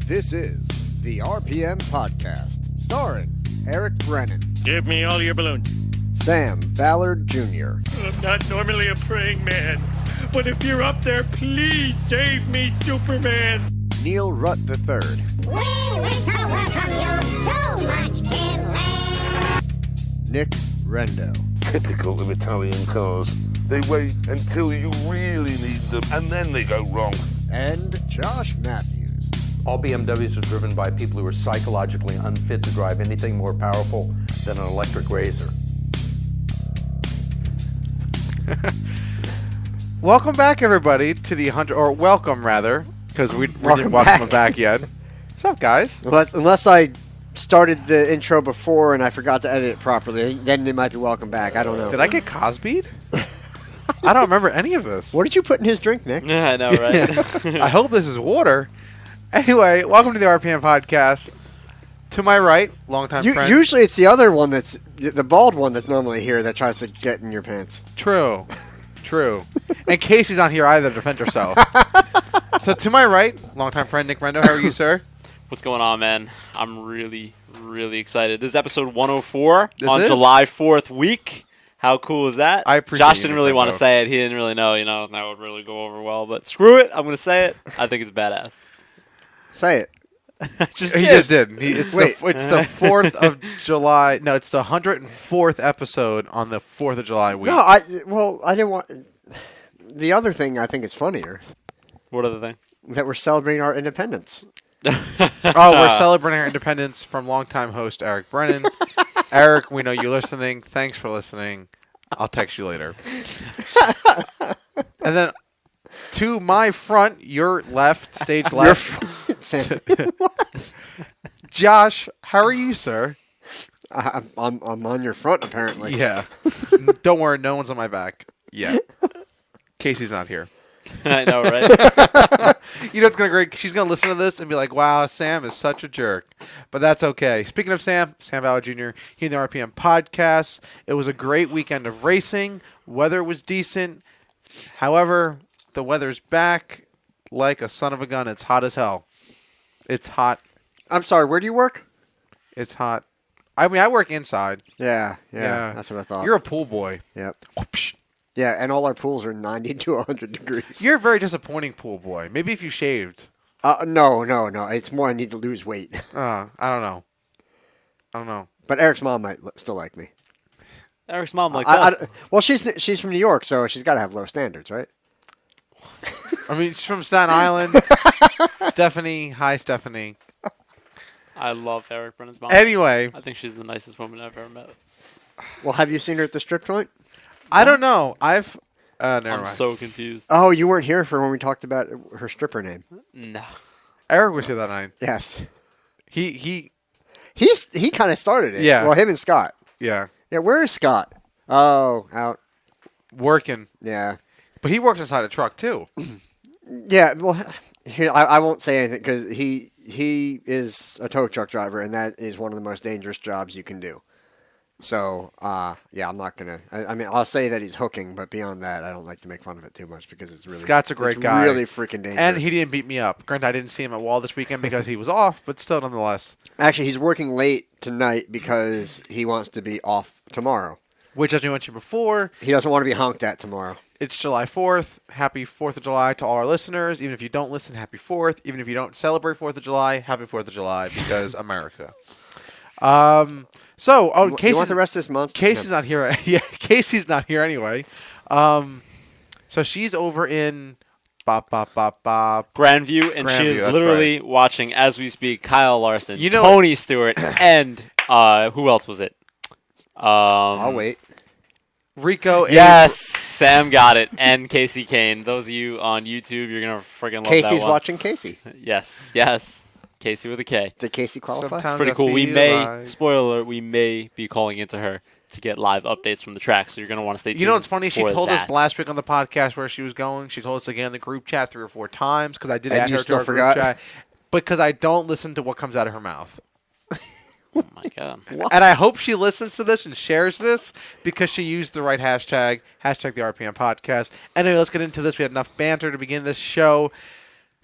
This is the RPM Podcast, starring Eric Brennan, Give me all your balloons. Sam Ballard Jr., I'm not normally a praying man, but if you're up there, please save me, Superman. Neil Rutt III, We wish to welcome you so much, Finland. Nick Rendo, Typical of Italian cars. They wait until you really need them, and then they go wrong. and Josh Matthews. All BMWs are driven by people who are psychologically unfit to drive anything more powerful than an electric razor. Welcome back, everybody, to the 100, or welcome, rather, because we didn't welcome them back yet. What's up, guys? Unless I started the intro before and I forgot to edit it properly, then they might be welcome back. I don't know. Did I get Cosby'd? I don't remember any of this. What did you put in his drink, Nick? Yeah, I know, right? I hope this is water. Anyway, welcome to the RPM Podcast. To my right, longtime friend. Usually it's the other one that's the bald one that's normally here that tries to get in your pants. True. And Casey's not here either to defend herself. So to my right, longtime friend Nick Rendo. How are you, sir? What's going on, man? I'm really excited. This is episode 104 on is? July 4th week. How cool is that? I appreciate Josh you, didn't really Nick want to Rendo. say it. He didn't really know, that would really go over well. But screw it. I'm going to say it. I think it's badass. Say it. Just He kidding. just did. It's Wait. the 4th of July. No, it's the 104th episode on the 4th of July week. No, I didn't want. The other thing I think is funnier What other thing? that we're celebrating our independence. Oh, we're celebrating our independence from longtime host Eric Brennan. Eric, we know you're listening. Thanks for listening. I'll text you later. And then to my front, your left, stage left, Sam, Josh, how are you, sir? I'm on your front apparently. Yeah. Don't worry, no one's on my back. Yeah. Casey's not here. I know, right? You know what's going to great? She's going to listen to this and be like, wow, Sam is such a jerk. But that's okay. Speaking of Sam Ballard Jr., he in the RPM Podcast. It was a great weekend of racing. Weather was decent. However, the weather's back like a son of a gun. It's hot as hell. It's hot. I'm sorry. Where do you work? It's hot. I mean, I work inside. Yeah. That's what I thought. You're a pool boy. Yep. Whoopsh. Yeah, and all our pools are 90 to 100 degrees. You're a very disappointing pool boy. Maybe if you shaved. No. It's more I need to lose weight. I don't know. But Eric's mom might still like me. Eric's mom likes us. Well, she's from New York, so she's got to have low standards, right? I mean, she's from Staten Island. Stephanie. Hi, Stephanie. I love Eric Brennan's mom. Anyway, I think she's the nicest woman I've ever met. Well, have you seen her at the strip joint? I don't know. Never I'm mind. so confused. Oh, you weren't here for when we talked about her stripper name. No. Eric was here that night. Yes. He He kind of started it. Yeah. Well, him and Scott. yeah, Yeah, where is Scott? Oh, out. working. Yeah. But he works inside a truck, too. Yeah, well, here, I won't say anything because he is a tow truck driver, and that is one of the most dangerous jobs you can do. So, yeah, I'm not going to... I mean, I'll say that he's hooking, but beyond that, I don't like to make fun of it too much because it's really... Scott's a great it's guy. really freaking dangerous. And he didn't beat me up. Granted, I didn't see him at Wall this weekend because he was off, but still, nonetheless. Actually, he's working late tonight because he wants to be off tomorrow. Which, as we mentioned before, He doesn't want to be honked at tomorrow. it's July 4th. Happy 4th of July to all our listeners. Even if you don't listen, happy 4th. Even if you don't celebrate 4th of July, happy 4th of July because America. So, You Casey's... want the rest of this month? Casey's not here. Yeah, Casey's not here anyway. So she's over in Grandview, and she Grandview, is that's literally watching, as we speak, Kyle Larson, You know- Tony Stewart, and who else was it? I'll wait. Rico. Yes, Sam got it, and Casey Kane. Those of you on YouTube, you're going to freaking love that Casey's one. watching Casey. Yes. Casey with a K. Did Casey qualify? Sometimes Pretty I cool. We feel may, like- spoiler alert, we may be calling into her to get live updates from the track, so you're going to want to stay tuned. You know what's funny? She for told us that. last week on the podcast where she was going. She told us again in the group chat 3 or 4 times because I did And add you her still to our forgot? group chat. Because I don't listen to what comes out of her mouth. Oh, my God. And I hope she listens to this and shares this because she used the right hashtag the RPM Podcast. Anyway, let's get into this. We had enough banter to begin this show.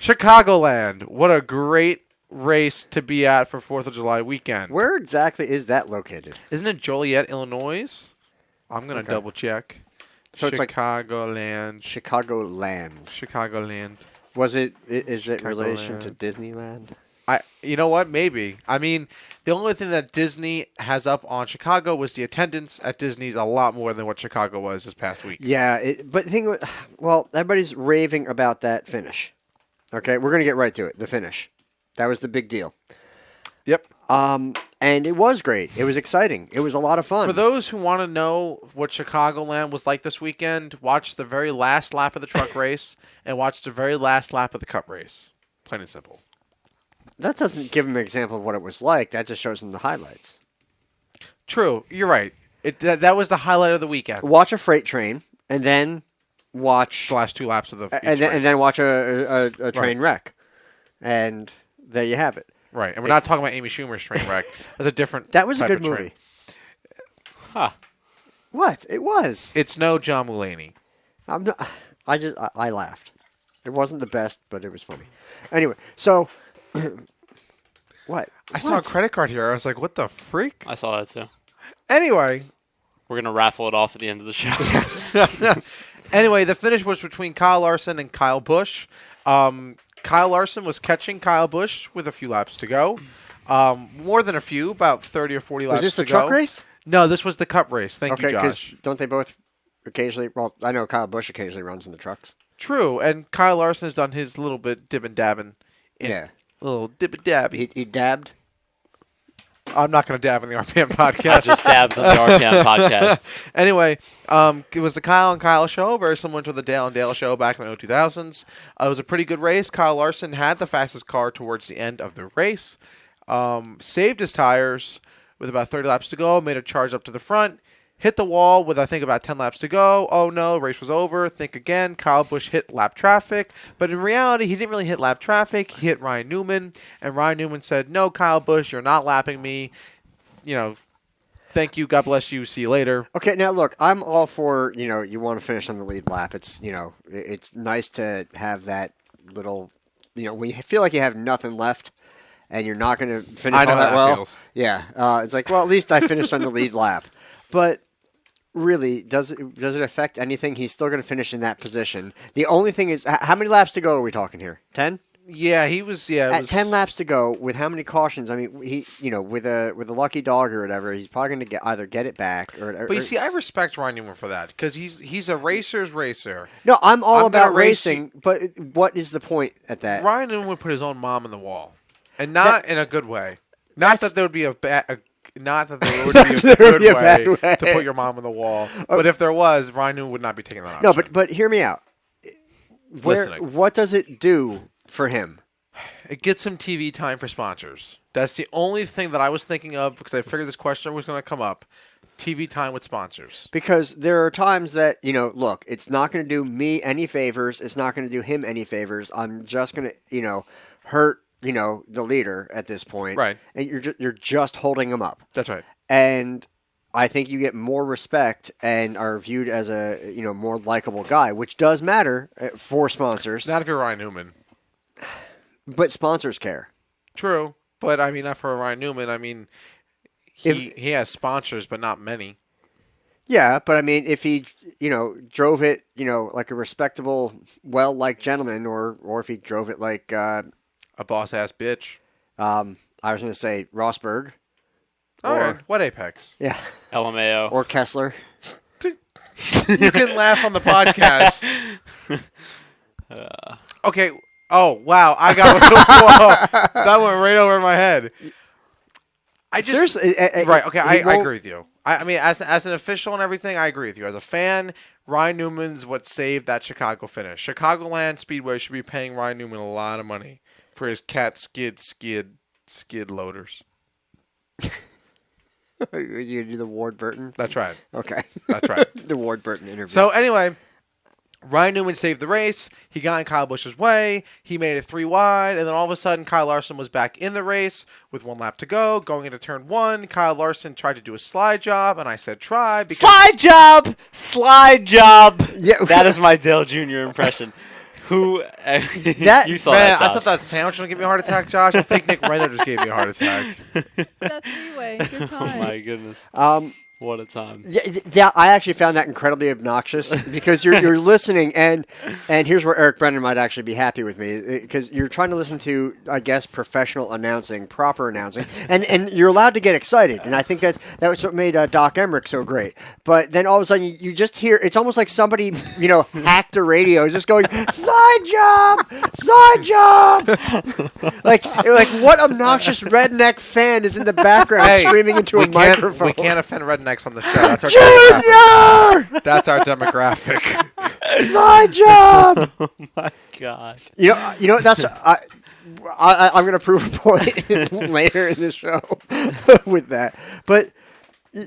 Chicagoland. What a great race to be at for 4th of July weekend. Where exactly is that located? Isn't it Joliet, Illinois? I'm going to double check. So it's like Chicagoland. Chicagoland. Is it in relation to Disneyland? You know what? Maybe. I mean, the only thing that Disney has up on Chicago was the attendance at Disney's a lot more than what Chicago was this past week. Yeah, but the thing, everybody's raving about that finish. Okay, we're gonna get right to it. The finish, that was the big deal. Yep. And it was great. It was exciting. It was a lot of fun. For those who want to know what Chicagoland was like this weekend, watch the very last lap of the truck race and watch the very last lap of the cup race. Plain and simple. That doesn't give them an example of what it was like. That just shows them the highlights. True. You're right. That was the highlight of the weekend. Watch a freight train and then watch the last 2 laps of the and then watch a train wreck. And there you have it. Right. And we're not talking about Amy Schumer's train wreck. That's a different That was a type good of train. movie. Huh. What? It was. It's no John Mulaney. I laughed. It wasn't the best, but it was funny. Anyway, so what? I saw a credit card here. I was like, what the freak? I saw that too. Anyway. We're going to raffle it off at the end of the show. Anyway, the finish was between Kyle Larson and Kyle Busch. Kyle Larson was catching Kyle Busch with a few laps to go. More than a few, about 30 or 40 laps to go. Was this the truck race? No, this was the cup race. Thank you, Okay, because Josh. don't they both occasionally? Well, I know Kyle Busch occasionally runs in the trucks. True, and Kyle Larson has done his little bit dibbing dabbing. Yeah. Little dib dabbing. He dabbed. I'm not going to dab in the RPM I podcast. just dabbed on the RPM podcast. Anyway, it was the Kyle and Kyle show, very similar to the Dale and Dale show back in the 2000s. It was a pretty good race. Kyle Larson had the fastest car towards the end of the race. Saved his tires with about 30 laps to go, made a charge up to the front, hit the wall with, I think, about 10 laps to go. Oh, no, race was over. Think again. Kyle Busch hit lap traffic. But in reality, he didn't really hit lap traffic. He hit Ryan Newman. And Ryan Newman said, no, Kyle Busch, you're not lapping me. Thank you. God bless you. See you later. Okay, now look, I'm all for, you want to finish on the lead lap. It's, it's nice to have that little, when you feel like you have nothing left and you're not going to finish I know all how that that well. feels. Yeah, it's like, well, at least I finished on the lead lap. But really, does it affect anything? He's still going to finish in that position. The only thing is, how many laps to go are we talking here? 10? Yeah, he was. Yeah, At 10 laps to go, with how many cautions? I mean, he, with a lucky dog or whatever, he's probably going to either get it back or. But you see, I respect Ryan Newman for that because he's a racer's racer. No, I'm all I'm gonna about race racing, but what is the point at that? Ryan Newman would put his own mom in the wall, and not in a good way. Not that there would be a bad. Not that there would be a good bad way to put your mom on the wall. But if there was, Ryan Newman would not be taking that option. No, but hear me out. Listening. What does it do for him? It gets him TV time for sponsors. That's the only thing that I was thinking of because I figured this question was going to come up. TV time with sponsors. Because there are times that, look, it's not going to do me any favors. It's not going to do him any favors. I'm just going to, hurt, the leader at this point. Right. And you're just holding him up. That's right. And I think you get more respect and are viewed as a, more likable guy, which does matter for sponsors. Not if you're Ryan Newman. But sponsors care. True. But, I mean, not for Ryan Newman. I mean, he has sponsors, but not many. Yeah, but I mean, if he, drove it, like a respectable, well-liked gentleman, or if he drove it like a boss-ass bitch. I was going to say Rosberg. All right. What Apex? Yeah. LMAO. Or Kessler. You can laugh on the podcast. Okay. Oh, wow. I got whoa, that went right over my head. Seriously, right. Okay, I agree with you. I mean, as an official and everything, I agree with you. As a fan, Ryan Newman's what saved that Chicago finish. Chicagoland Speedway should be paying Ryan Newman a lot of money for his cat skid loaders. You do the Ward Burton? That's right. Okay. That's right. The Ward Burton interview. So anyway, Ryan Newman saved the race. He got in Kyle Busch's way. He made it 3 wide. And then all of a sudden, Kyle Larson was back in the race with 1 lap to go. Going into turn 1, Kyle Larson tried to do a slide job. And I said try. Because Slide job! Slide job! Yeah. That is my Dale Jr. impression. Who? That- You saw Man, that, I Josh. thought that sandwich was gonna give me a heart attack, Josh. I think Nick Reno just gave me a heart attack. That three-way. Good Oh time. my goodness. What a time. Yeah, I actually found that incredibly obnoxious because you're listening, and here's where Eric Brennan might actually be happy with me, because you're trying to listen to, I guess, professional announcing, proper announcing, and you're allowed to get excited, and I think that was what made Doc Emmerich so great. But then all of a sudden you just hear, it's almost like somebody hacked a radio, just going side job, like what obnoxious redneck fan is in the background screaming into a microphone? We can't offend rednecks on the show. That's our demographic. Junior! That's our demographic. Side job! Oh my god. You know that's I'm gonna prove a point later in the show with that. But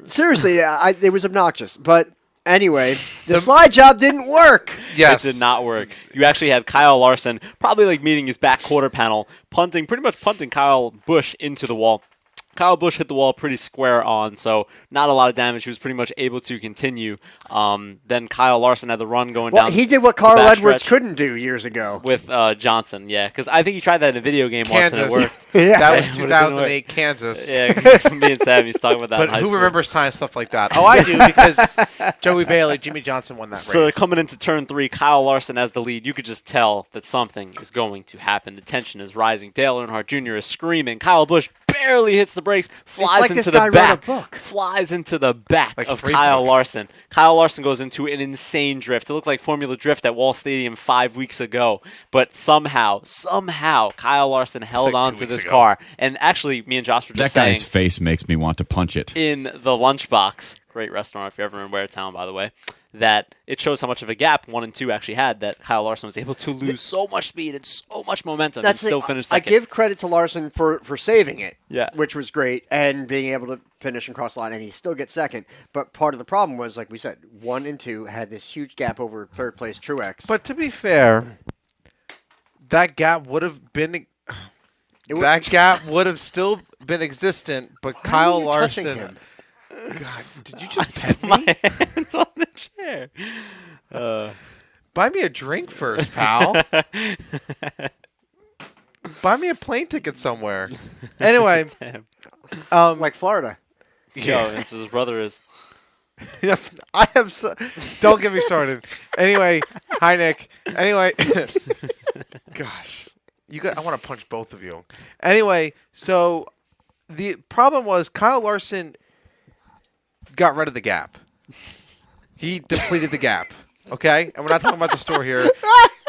seriously, it was obnoxious. But anyway, the slide job didn't work. Yes. It did not work. You actually had Kyle Larson probably like meeting his back quarter panel, pretty much punting Kyle Busch into the wall. Kyle Busch hit the wall pretty square on, so not a lot of damage. He was pretty much able to continue. Then Kyle Larson had the run going down. He did what the Carl back Edwards stretch couldn't do years ago. with Johnson, yeah, because I think he tried that in a video game once and it worked. Yeah. That was But it didn't 2008 Kansas. Yeah, me and Sam used to talk about that in But high who school. remembers tying stuff like that? Oh, I do, because Joey Bailey, Jimmy Johnson won that So race. coming into turn 3, Kyle Larson as the lead, you could just tell that something is going to happen. The tension is rising. Dale Earnhardt Jr. is screaming. Kyle Busch barely hits the brakes, flies like into this the guy wrote a back, book. flies into the back Like of 3 Kyle books. Larson. Kyle Larson goes into an insane drift. It looked like Formula Drift at Wall Stadium 5 weeks ago, but somehow Kyle Larson held like 2 on to weeks this ago. car. And actually, me and Josh were That just saying, guy's face makes me want to punch it. in the Lunchbox, great restaurant if you're ever in Waretown, by the way, that it shows how much of a gap 1 and 2 actually had, that Kyle Larson was able to lose so much speed and so much momentum and still finish I second. give credit to Larson for saving it, Yeah. which was great, and being able to finish and cross the line, and he still gets second. But part of the problem was, like we said, 1 and 2 had this huge gap over third place Truex. But to be fair, that gap would have been... That gap would have still been existent, but Why Kyle are you touching Larson... him? God, did you just pet me? my hands on the chair. Buy me a drink first, pal. Buy me a plane ticket somewhere. Anyway, Damn. Like Florida. Yo, this is his brother is. I have so... Don't get me started. Anyway, hi, Nick. Anyway, gosh. I want to punch both of you. Anyway, so the problem was Kyle Larson got rid of the gap. He depleted the gap. Okay? And we're not talking about the store here.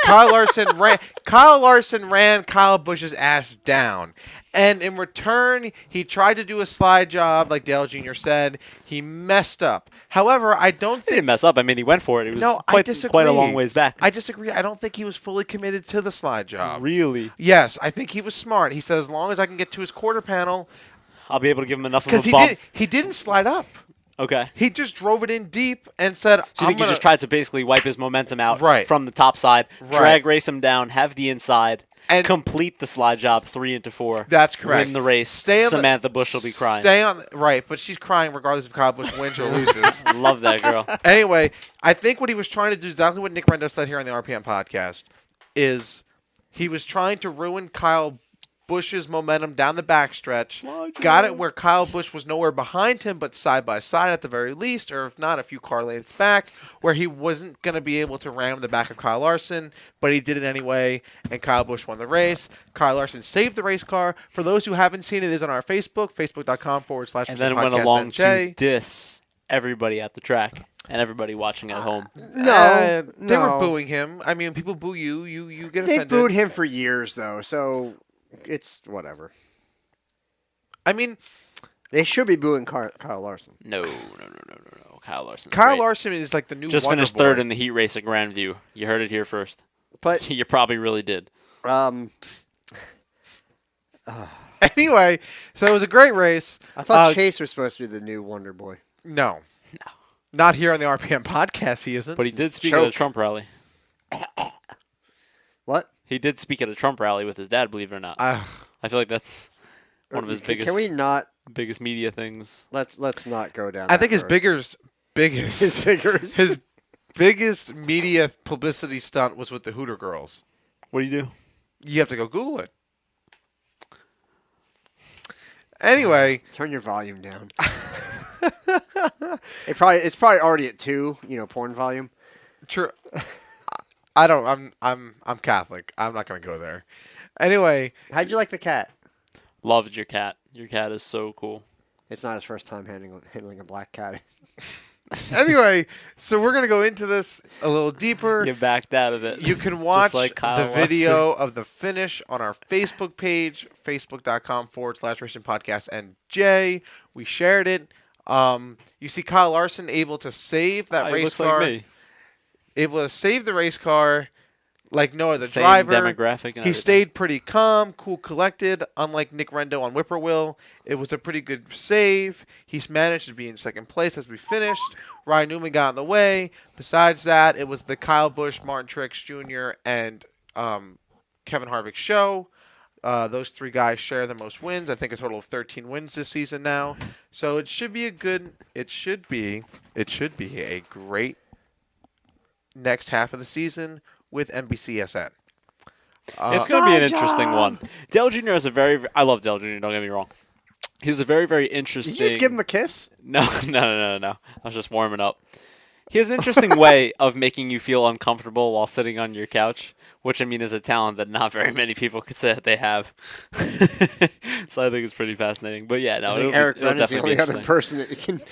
Kyle Larson ran Kyle Busch's ass down. And in return, he tried to do a slide job, like Dale Jr. said. He messed up. However, I don't He think... didn't mess up. I mean, he went for it. He was I disagree. quite a long ways back. I disagree. I don't think he was fully committed to the slide job. Really? Yes, I think he was smart. He said, as long as I can get to his quarter panel... I'll be able to give him enough of Because a bump. he didn't slide up. Okay. He just drove it in deep and said, So you think he just tried to basically wipe his momentum out Right. from the top side, Right. drag race him down, have the inside, And- complete the slide job 3 into 4. That's correct. Win the race. Stay on the- Samantha Bush will be crying. Stay on... Right, but she's crying regardless if Kyle Busch wins or loses. Love that girl. Anyway, I think what he was trying to do, exactly what Nick Rendo said here on the RPM podcast, is he was trying to ruin Kyle Busch's momentum down the backstretch. Got it where Kyle Busch was nowhere behind him, but side by side at the very least, or if not, a few car lengths back, where he wasn't going to be able to ram the back of Kyle Larson, but he did it anyway, and Kyle Busch won the race. Kyle Larson saved the race car. For those who haven't seen it, it is on our Facebook, facebook.com/. And then went along to diss everybody at the track and everybody watching at home. No, They were no. booing him. I mean, people boo you. You get They offended. booed him for years, though, so it's whatever. I mean, They should be booing Kyle Larson. No. Kyle Larson. Kyle Larson is like the new just Wonder finished Boy. third in the heat race at Grandview. You heard it here first. But You probably really did. Anyway, so it was a great race. I thought Chase was supposed to be the new Wonder Boy. No. Not here on the RPM podcast, he isn't. But he did speak at a Trump rally. What? He did speak at a Trump rally with his dad, believe it or not. I feel like that's one of his biggest Can we not? biggest media things. Let's not go down. I that think his road. biggest His biggest. his biggest media publicity stunt was with the Hooter girls. What do you do? You have to go Google it. Anyway, Turn your volume down. It's probably already at 2. Porn volume. true. I don't. I'm Catholic. I'm not gonna go there. Anyway, How'd you like the cat? Loved your cat. Your cat is so cool. It's not his first time handling a black cat. so we're gonna go into this a little deeper. You backed out of it. You can watch like Kyle the video of the finish on our Facebook page, facebook.com/Racing Podcast NJ. We shared it. You see Kyle Larson able to save that He race looks car. like me. Able to save the race car like no other Same driver. demographic and He everything. stayed pretty calm, cool, collected. Unlike Nick Rendo on Whippoorwill, it was a pretty good save. He's managed to be in second place as we finished. Ryan Newman got in the way. Besides that, it was the Kyle Busch, Martin Truex Jr., and Kevin Harvick show. Those 3 guys share the most wins. I think a total of 13 wins this season now. So it should be a great next half of the season with NBCSN. It's going to be an interesting one. Dale Jr. is I love Dale Jr., don't get me wrong. He's a very, very interesting... Did you just give him a kiss? No. I was just warming up. He has an interesting way of making you feel uncomfortable while sitting on your couch, which, I mean, is a talent that not very many people could say that they have. So I think it's pretty fascinating. But, yeah, no, I think Eric Brennan's the only other person that you can...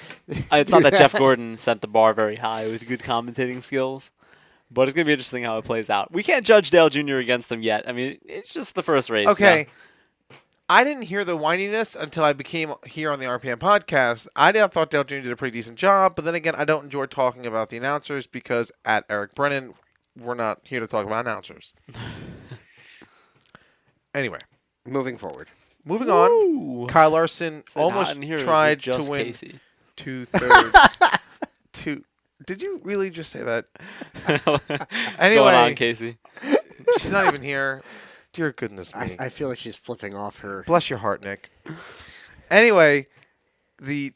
It's not that Jeff Gordon set the bar very high with good commentating skills. But it's going to be interesting how it plays out. We can't judge Dale Jr. against them yet. I mean, it's just the first race. Okay. Yeah. I didn't hear the whininess until I became here on the RPM podcast. I thought Dale Jr. did a pretty decent job, but then again, I don't enjoy talking about the announcers because at Eric Brennan, we're not here to talk about announcers. Anyway. Moving forward. Moving on. Kyle Larson almost tried to win Casey. 2/3. Did you really just say that? Anyway, going on, Casey? She's not even here. Dear goodness me. I feel like she's flipping off her... Bless your heart, Nick. Anyway, the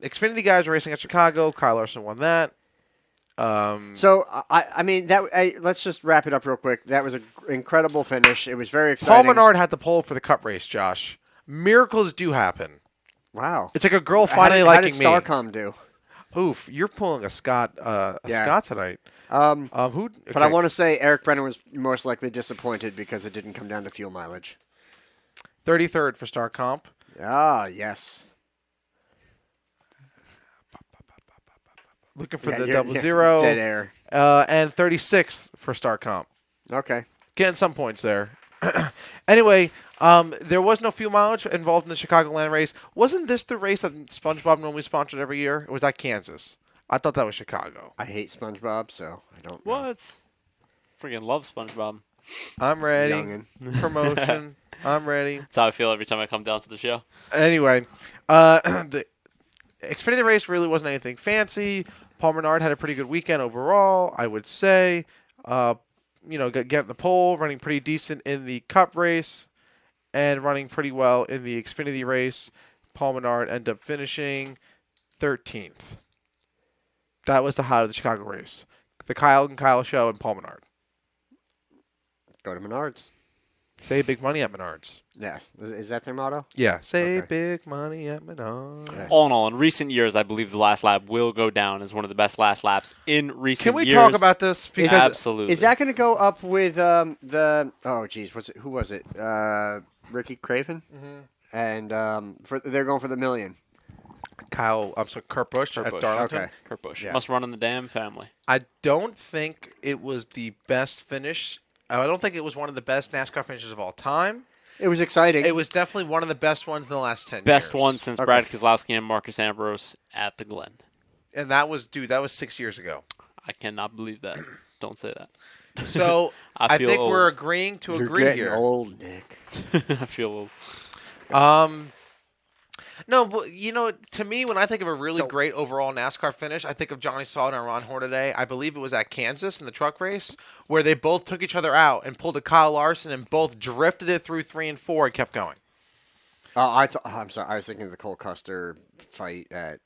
Xfinity guys were racing at Chicago. Kyle Larson won that. So, I mean, let's just wrap it up real quick. That was an incredible finish. It was very exciting. Paul Menard had the pole for the Cup race, Josh. Miracles do happen. Wow. It's like a girl finally liking me. How did Starcom do? Oof, you're pulling a Scott Scott tonight. Okay. But I want to say Eric Brennan was most likely disappointed because it didn't come down to fuel mileage. 33rd for Star Comp. Ah, yes. Looking for the 00. Dead air. And 36th for Star Comp. Okay. Getting some points there. Anyway, there was no fuel mileage involved in the Chicagoland race. Wasn't this the race that SpongeBob normally sponsored every year? Or was that Kansas? I thought that was Chicago. I hate SpongeBob, so I don't know. What? Freaking love SpongeBob. I'm ready. Youngin. Promotion. I'm ready. That's how I feel every time I come down to the show. Anyway, the Xfinity race really wasn't anything fancy. Paul Menard had a pretty good weekend overall, I would say. Getting the pole, running pretty decent in the Cup race, and running pretty well in the Xfinity race. Paul Menard ended up finishing 13th. That was the highlight of the Chicago race. The Kyle and Kyle show and Paul Menard. Go to Menards. Save big money at Menards. Yes. Is that their motto? Yeah. Save Okay. big money at Menards. Yes. All in all, in recent years, I believe the last lap will go down as one of the best last laps in recent years. Can we talk about this? Because Absolutely. Is that going to go up with the? Oh, geez, who was it? Ricky Craven, and they're going for the million. Kurt Busch at Darlington. Okay. Kurt Busch. Yeah. Must run in the damn family. I don't think it was the best finish. I don't think it was one of the best NASCAR finishes of all time. It was exciting. It was definitely one of the best ones in the last 10 years. Best one since Brad Keselowski and Marcus Ambrose at the Glen. And that was 6 years ago. I cannot believe that. Don't say that. So I I feel think old. we're agreeing to You're agree getting here. old, Nick. I feel old. No, but to me, when I think of a really great overall NASCAR finish, I think of Johnny Sauter and Ron Hornaday. I believe it was at Kansas in the truck race where they both took each other out and pulled a Kyle Larson and both drifted it through 3 and 4 and kept going. I'm sorry. I was thinking of the Cole Custer fight at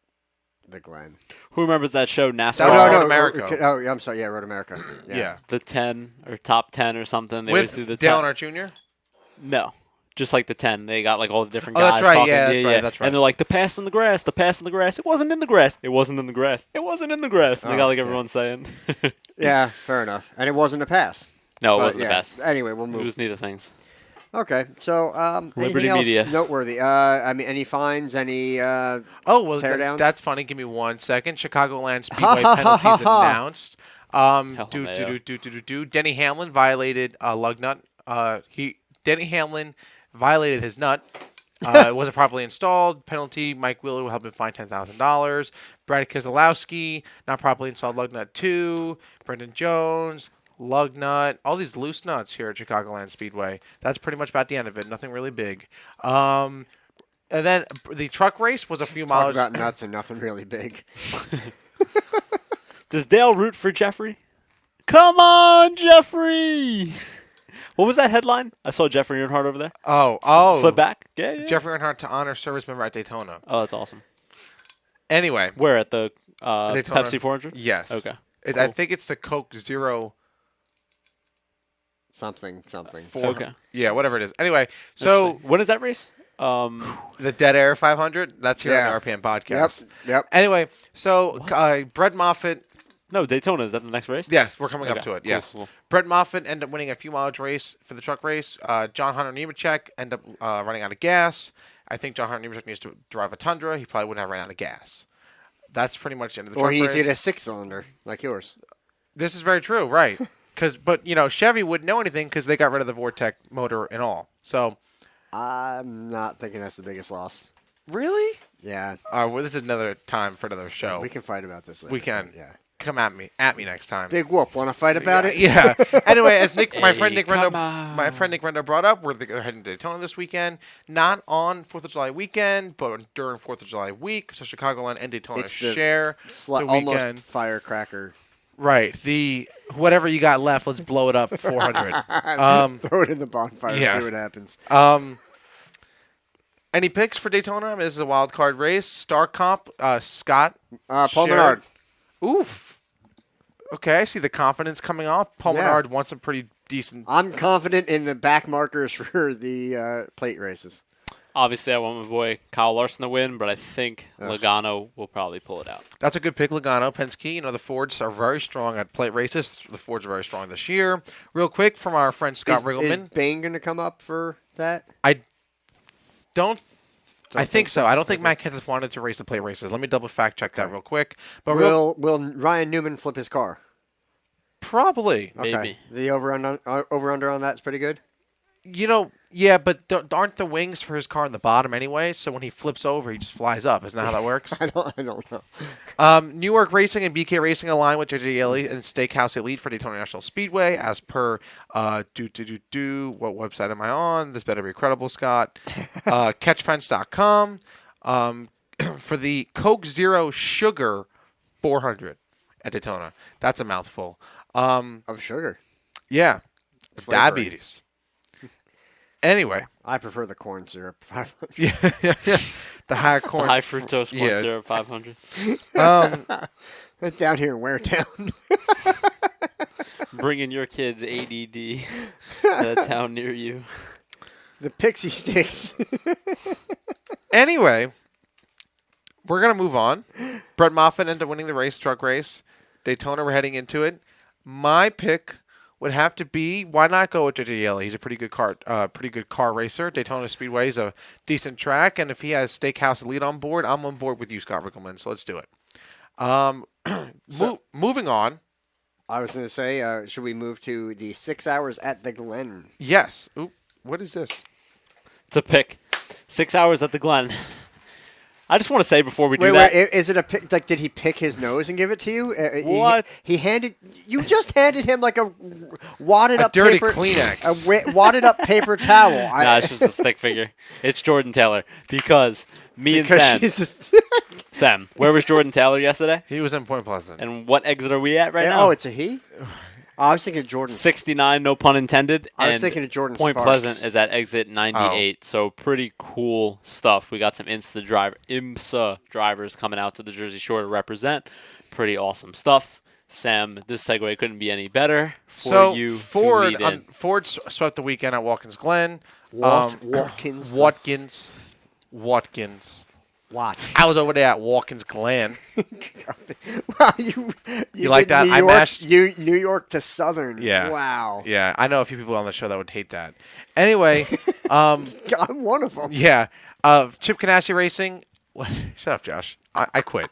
the Glen. Who remembers that show, NASCAR? That was No, Road no, America. Oh, yeah, I'm sorry. Yeah, Road America. Yeah. The 10 or top 10 or something. They always do With the Dale 10. Earnhardt Jr.? No. Just like the 10. They got like all the different Oh, guys that's right. talking. Yeah, that's right. And they're like, the pass in the grass, the pass in the grass. It wasn't in the grass. It wasn't in the grass. It wasn't in the grass. And they got like everyone saying. Yeah, fair enough. And it wasn't a pass. No, it But, wasn't yeah. the pass. Anyway, we'll It move. was neither things. Okay, so Liberty anything else Media. noteworthy? I mean, any fines? Any? Oh, well, Teardowns? that's funny. Give me 1 second. Chicagoland Speedway penalties announced. Denny Hamlin violated a lug nut. Denny Hamlin violated his nut. It wasn't properly installed. Penalty: Mike Wheeler will have been fined $10,000. Brad Keselowski, not properly installed lug nut 2. Brendan Jones, lug nut. All these loose nuts here at Chicagoland Speedway. That's pretty much about the end of it. Nothing really big. And then the truck race was a few Talk miles. about nuts and nothing really big. Does Dale root for Jeffrey? Come on, Jeffrey! What was that headline? I saw Jeffrey Earnhardt over there. Oh. Flip back? Yeah. Jeffrey Earnhardt to honor service member at Daytona. Oh, that's awesome. Anyway. Where, at the Daytona? Pepsi 400? Yes. Okay. I think it's the Coke Zero. Something. 4. Okay. Yeah, whatever it is. Anyway, so When is that race? the Dead Air 500, that's here on the RPM podcast. Yep. Anyway, so Brett Moffitt. No, Daytona. Is that the next race? Yes, we're coming up Okay, to it. cool, Yes. cool. Brett Moffitt ended up winning a few mileage race for the truck race. John Hunter Nemechek ended up running out of gas. I think John Hunter Nemechek needs to drive a Tundra. He probably wouldn't have ran out of gas. That's pretty much the end of the Or truck he needs race. to get a 6-cylinder like yours. This is very true, right? But Chevy wouldn't know anything because they got rid of the Vortec motor and all. So I'm not thinking that's the biggest loss. really, Yeah, well, this is another time for another show. we can fight about this later. We can. Yeah. Come at me next time. Big whoop. Want to fight about it? Yeah. Anyway, as my friend Hey, Nick Rendo, come on. brought up, they're heading to Daytona this weekend. Not on 4th of July weekend, but during 4th of July week. So Chicagoland and Daytona It's the share the almost weekend. firecracker. Right. The whatever you got left, let's blow it up 400. Throw it in the bonfire. yeah. See what happens. Any picks for Daytona? I mean, this is a wild card race. Star Comp, Scott. Paul shared- Menard. Oof. Okay, I see the confidence coming off. Paul Yeah. Menard wants a pretty decent. I'm confident in the back markers for the plate races. Obviously, I want my boy Kyle Larson to win, but I think Logano will probably pull it out. That's a good pick, Logano. Penske, the Fords are very strong at plate races. The Fords are very strong this year. Real quick from our friend Scott Is Riggleman. Bain going to come up for that? I think so. I don't think Matt Kenseth wanted to race the plate races. Let me double fact check that real quick. But Will Ryan Newman flip his car? probably. Okay. Maybe. The over under on that's pretty good. Yeah, but aren't the wings for his car on the bottom anyway? So when he flips over, he just flies up. Isn't that how that works? I don't know. Newark Racing and BK Racing align with JJ Yeley and Steakhouse Elite for Daytona National Speedway, as per what website am I on? This better be credible, Scott. Catchfence.com for the Coke Zero Sugar 400 at Daytona. That's a mouthful. Of sugar. Yeah, Flavoring. diabetes. Anyway, I prefer the corn syrup. yeah, the high corn, High fructose corn yeah. syrup 500. Down here in Waretown. Bringing your kids ADD to a town near you. The pixie sticks. Anyway, we're going to move on. Brett Moffitt ended up winning the race, truck race. Daytona, we're heading into it. My pick would have to be, why not go with JJ Yeley? He's a pretty good car racer. Daytona Speedway is a decent track, and if he has Steakhouse Elite on board, I'm on board with you, Scott Rickleman, so let's do it. Moving on. I was going to say, should we move to the 6 hours at the Glen? Yes. Oop, what is this? It's a pick. 6 hours at the Glen. I just want to say before we do Wait, that. is it a pick? Like, did he pick his nose and give it to you? What? You just handed him like a wadded up dirty paper, Kleenex. a wadded up paper towel. Nah, it's just a stick figure. It's Jordan Taylor because and Sam. Sam, where was Jordan Taylor yesterday? He was in Point Pleasant. And what exit are we at right Yeah, now? oh, it's a he. I was thinking Jordan. 69, no pun intended. I was and thinking of Jordan Point Sparks. Pleasant is at exit 98. So pretty cool stuff. We got some IMSA drivers coming out to the Jersey Shore to represent. Pretty awesome stuff. Sam, this segue couldn't be any better for you to lead in. Ford swept the weekend at Watkins Glen. Watkins. What? I was over there at Watkins Glen. Wow, You like did that? New I York, mashed- New York to Southern. Yeah. Wow. Yeah, I know a few people on the show that would hate that. Anyway, I'm one of them. yeah. Chip Ganassi Racing. Shut up, Josh. I quit.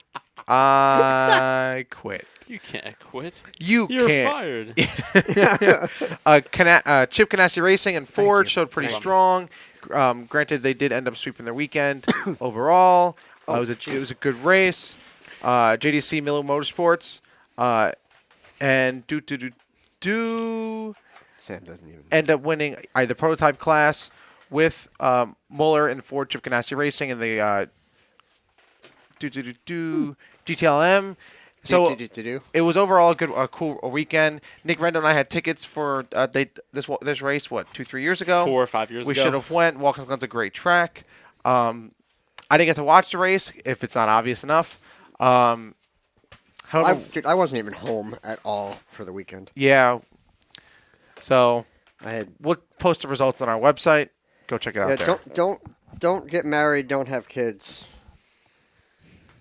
I quit. You can't quit. You're You're fired. fired. Chip Ganassi Racing and Ford you. showed pretty Thank you. strong. Granted, they did end up sweeping their weekend overall. It was a good race. JDC Miller Motorsports and Sam doesn't even. end up winning the prototype class with Muller and Ford Chip Ganassi Racing and the GTLM. So it was overall a cool weekend. Nick Rendo and I had tickets for this race. 2-3 years ago? 4 or 5 years We ago. should have went. Watkins Glen's a great track. I didn't get to watch the race if it's not obvious enough. However, I wasn't even home at all for the weekend. yeah. So I we'll post the results on our website. Go check it out there. Don't get married. Don't have kids.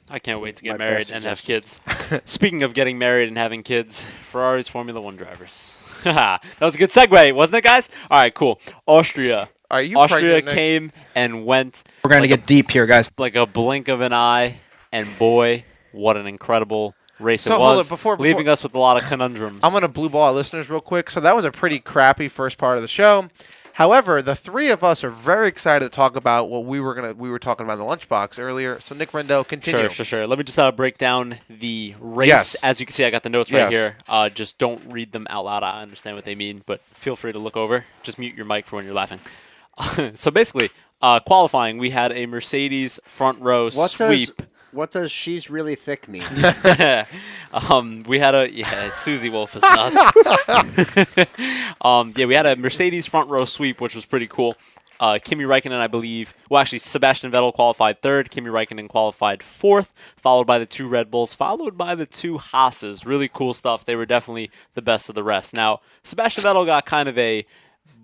I can't wait to get My married best and have kids. Speaking of getting married and having kids, Ferrari's Formula One drivers. That was a good segue, wasn't it, guys? All right, cool. Austria. Are you Austria pregnant, Nick? came and went We're going to get deep here, guys. like a blink of an eye, and boy, what an incredible race So it hold was, it, before- leaving us with a lot of conundrums. I'm going to blue ball our listeners real quick. So that was a pretty crappy first part of the show. However, the three of us are very excited to talk about what we were talking about in the lunchbox earlier. So Nick Rendo, continue. Sure. Let me just break down the race. Yes. As you can see, I got the notes right Yes. here. Just don't read them out loud. I understand what they mean, but feel free to look over. Just mute your mic for when you're laughing. So basically, qualifying, we had a Mercedes front row sweep. What does she's really thick mean? We had Susie Wolf is nuts. We had a Mercedes front row sweep, which was pretty cool. Kimi Räikkönen, I believe, Sebastian Vettel qualified third. Kimi Räikkönen qualified fourth, followed by the 2 Red Bulls, followed by the 2 Haas's. Really cool stuff. They were definitely the best of the rest. Now, Sebastian Vettel got kind of a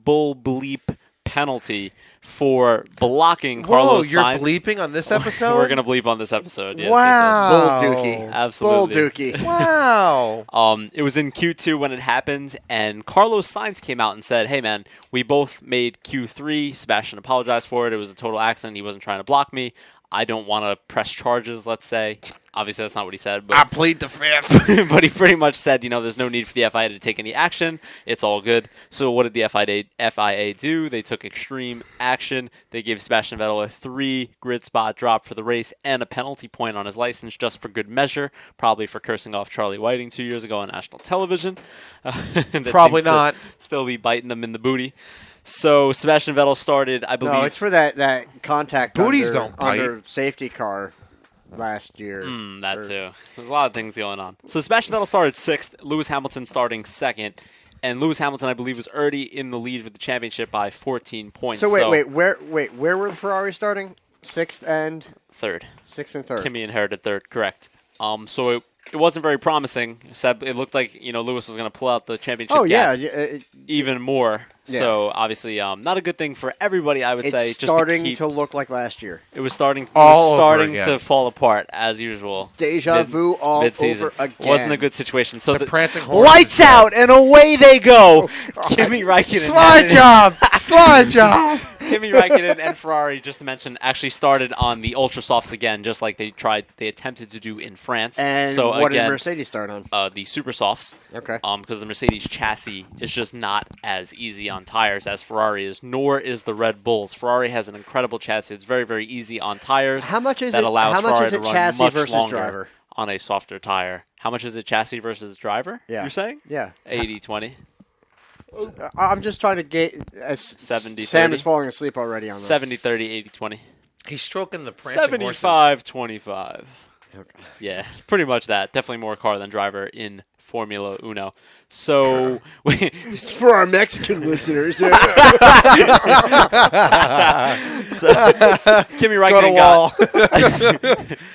bull bleep penalty for blocking Carlos you're Sainz. bleeping on this episode? We're going to bleep on this episode. Yes, Wow. Bull Dookie. Absolutely. Bull Dookie. Wow. It was in Q2 when it happened, and Carlos Sainz came out and said, hey, man, we both made Q3. Sebastian apologized for it. It was a total accident. He wasn't trying to block me. I don't want to press charges, let's say. Obviously, that's not what he said. But I plead the fifth. but he pretty much said, there's no need for the FIA to take any action. It's all good. So what did the FIA do? They took extreme action. They gave Sebastian Vettel a 3 grid spot drop for the race and a penalty point on his license just for good measure, probably for cursing off Charlie Whiting 2 years ago on national television. That Probably seems to not. Still be biting them in the booty. So Sebastian Vettel started, I believe. No, it's for that contact Booties under, don't bite. under safety car last year. That too. There's a lot of things going on. So Sebastian Vettel started 6th, Lewis Hamilton starting 2nd, and Lewis Hamilton, I believe, was already in the lead with the championship by 14 points. So where were the Ferrari starting? 6th and 3rd. 6th and 3rd. Kimi inherited 3rd, correct. So it wasn't very promising. Except it looked like Lewis was going to pull out the championship. Oh yeah, gap even more. Yeah. So obviously, not a good thing for everybody. I would say. It's Just starting to look like last year. It was starting. All over again. To fall apart as usual. Deja vu all mid-season. over again. Wasn't a good situation. So The prancing horse lights is dead. out and away they go. Kimi Räikkönen. Slide job. Slide job. Kimi Räikkönen and Ferrari, just to mention, actually started on the ultra softs again, just like they attempted to do in France. And so what again, did Mercedes start on? the super softs. Okay. Because the Mercedes chassis is just not as easy on tires as Ferrari is, nor is the Red Bulls. Ferrari has an incredible chassis. It's very, very easy on tires. How much is that it? Allows How much Ferrari is it to run chassis much versus longer driver? on a softer tire. How much is it chassis versus driver? Yeah. You're saying? Yeah. 80-20. I'm just trying to get 70-30. Sam is falling asleep already on this. 70-30, 80-20. He's stroking the prancing horses. 75-25. Okay. Yeah, pretty much that. Definitely more car than driver in Formula Uno. So For our Mexican listeners. So Kimi Räikkönen got.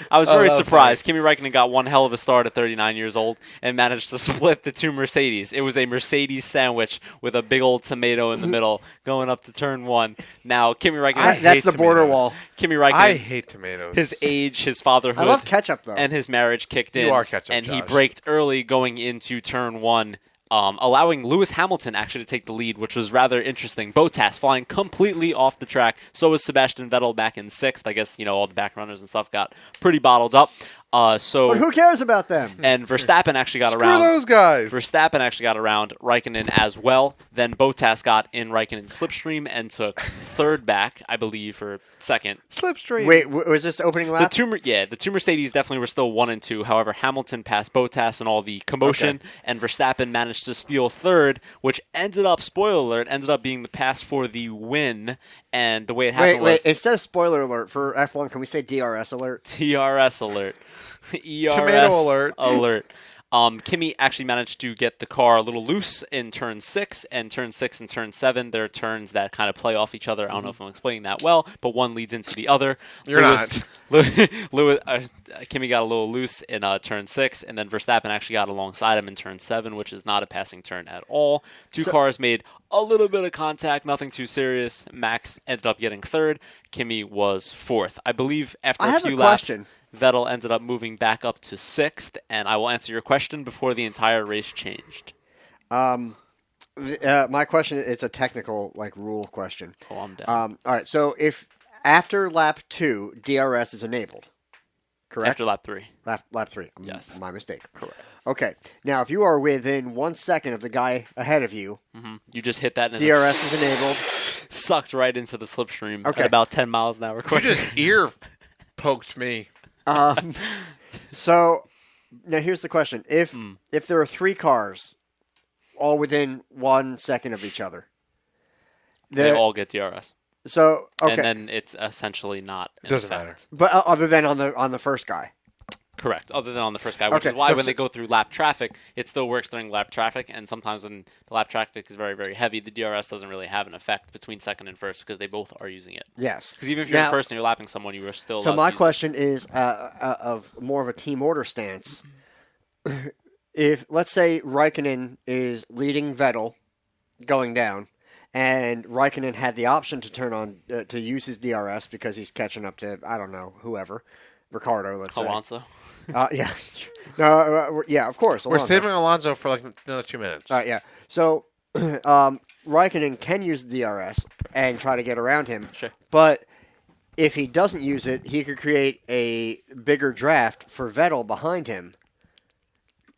I was very surprised. Kimi Räikkönen got one hell of a start at 39 years old and managed to split the two Mercedes. It was a Mercedes sandwich with a big old tomato in the middle going up to turn one. Now Kimi Räikkönen. That's the border wall. Kimi Räikkönen. I hate tomatoes. His age, his fatherhood. I love ketchup though. And his marriage kicked in. You are ketchup, and he Josh. braked early going into turn one. Allowing Lewis Hamilton actually to take the lead, which was rather interesting. Bottas flying completely off the track. So was Sebastian Vettel back in 6th. I guess, all the back runners and stuff got pretty bottled up. But who cares about them? And Verstappen actually got Screw around. those guys. Verstappen actually got around Raikkonen as well. Then Bottas got in Raikkonen's slipstream and took 3rd back, I believe, or 2nd. Slipstream. Wait, was this opening lap? The two Mercedes definitely were still 1 and 2. However, Hamilton passed Bottas and all the commotion, and Verstappen managed to steal 3rd, which ended up, spoiler alert, ended up being the pass for the win. And the way it happened was... Wait, instead of spoiler alert for F1, can we say DRS alert? TRS alert. ERS Tomato alert. alert. Kimi actually managed to get the car a little loose in turn 6, and turn 6 and turn 7, they're turns that kind of play off each other. I don't know if I'm explaining that well, but one leads into the other. You're not. Kimi got a little loose in turn 6, and then Verstappen actually got alongside him in turn 7, which is not a passing turn at all. Two cars made a little bit of contact, nothing too serious. Max ended up getting 3rd. Kimi was 4th. I believe after a few laps, Vettel ended up moving back up to 6th, and I will answer your question before the entire race changed. My question is a technical rule question. Oh, I'm down. All right, so if after lap 2 DRS is enabled, correct? After lap 3. Lap 3. Yes. My mistake. Correct. Okay. Now, if you are within 1 second of the guy ahead of you, you just hit that and DRS is enabled. Sucked right into the slipstream at about 10 miles an hour. You just ear poked me. So now here's the question: if there are 3 cars, all within 1 second of each other, they all get DRS. So okay, and then it's essentially not. Doesn't matter. But other than on the first guy. Correct. Other than on the first guy, which is why when they go through lap traffic, it still works during lap traffic. And sometimes when the lap traffic is very, very heavy, the DRS doesn't really have an effect between 2nd and 1st because they both are using it. Yes. Because even if you're in 1st and you're lapping someone, you are still. So my question is of more of a team order stance. If let's say Raikkonen is leading Vettel, going down, and Raikkonen had the option to turn on to use his DRS because he's catching up to whoever, Ricardo, let's say. Alonso. Yeah. No, yeah, of course. We're Alonso. saving Alonso for another 2 minutes. Yeah. So Raikkonen can use the DRS and try to get around him. Sure. But if he doesn't use it, he could create a bigger draft for Vettel behind him.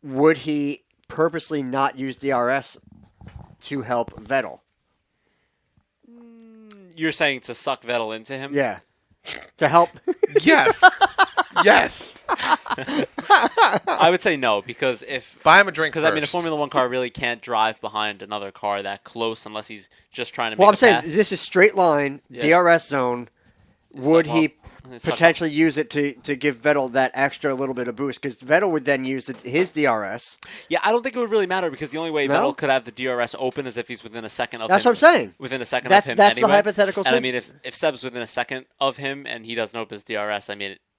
Would he purposely not use DRS to help Vettel? You're saying to suck Vettel into him? Yeah. To help? Yes. Yes. I would say no, because if... Buy him a drink Because, a Formula 1 car really can't drive behind another car that close unless he's just trying to make a I'm saying pass. this is straight line, DRS zone. Would he potentially use it to give Vettel that extra little bit of boost? Because Vettel would then use his DRS. Yeah, I don't think it would really matter because the only way Vettel could have the DRS open is if he's within a second of him. That's what I'm saying. Within a second of him That's anyway. the hypothetical And sense. if Seb's within a second of him and he doesn't open his DRS,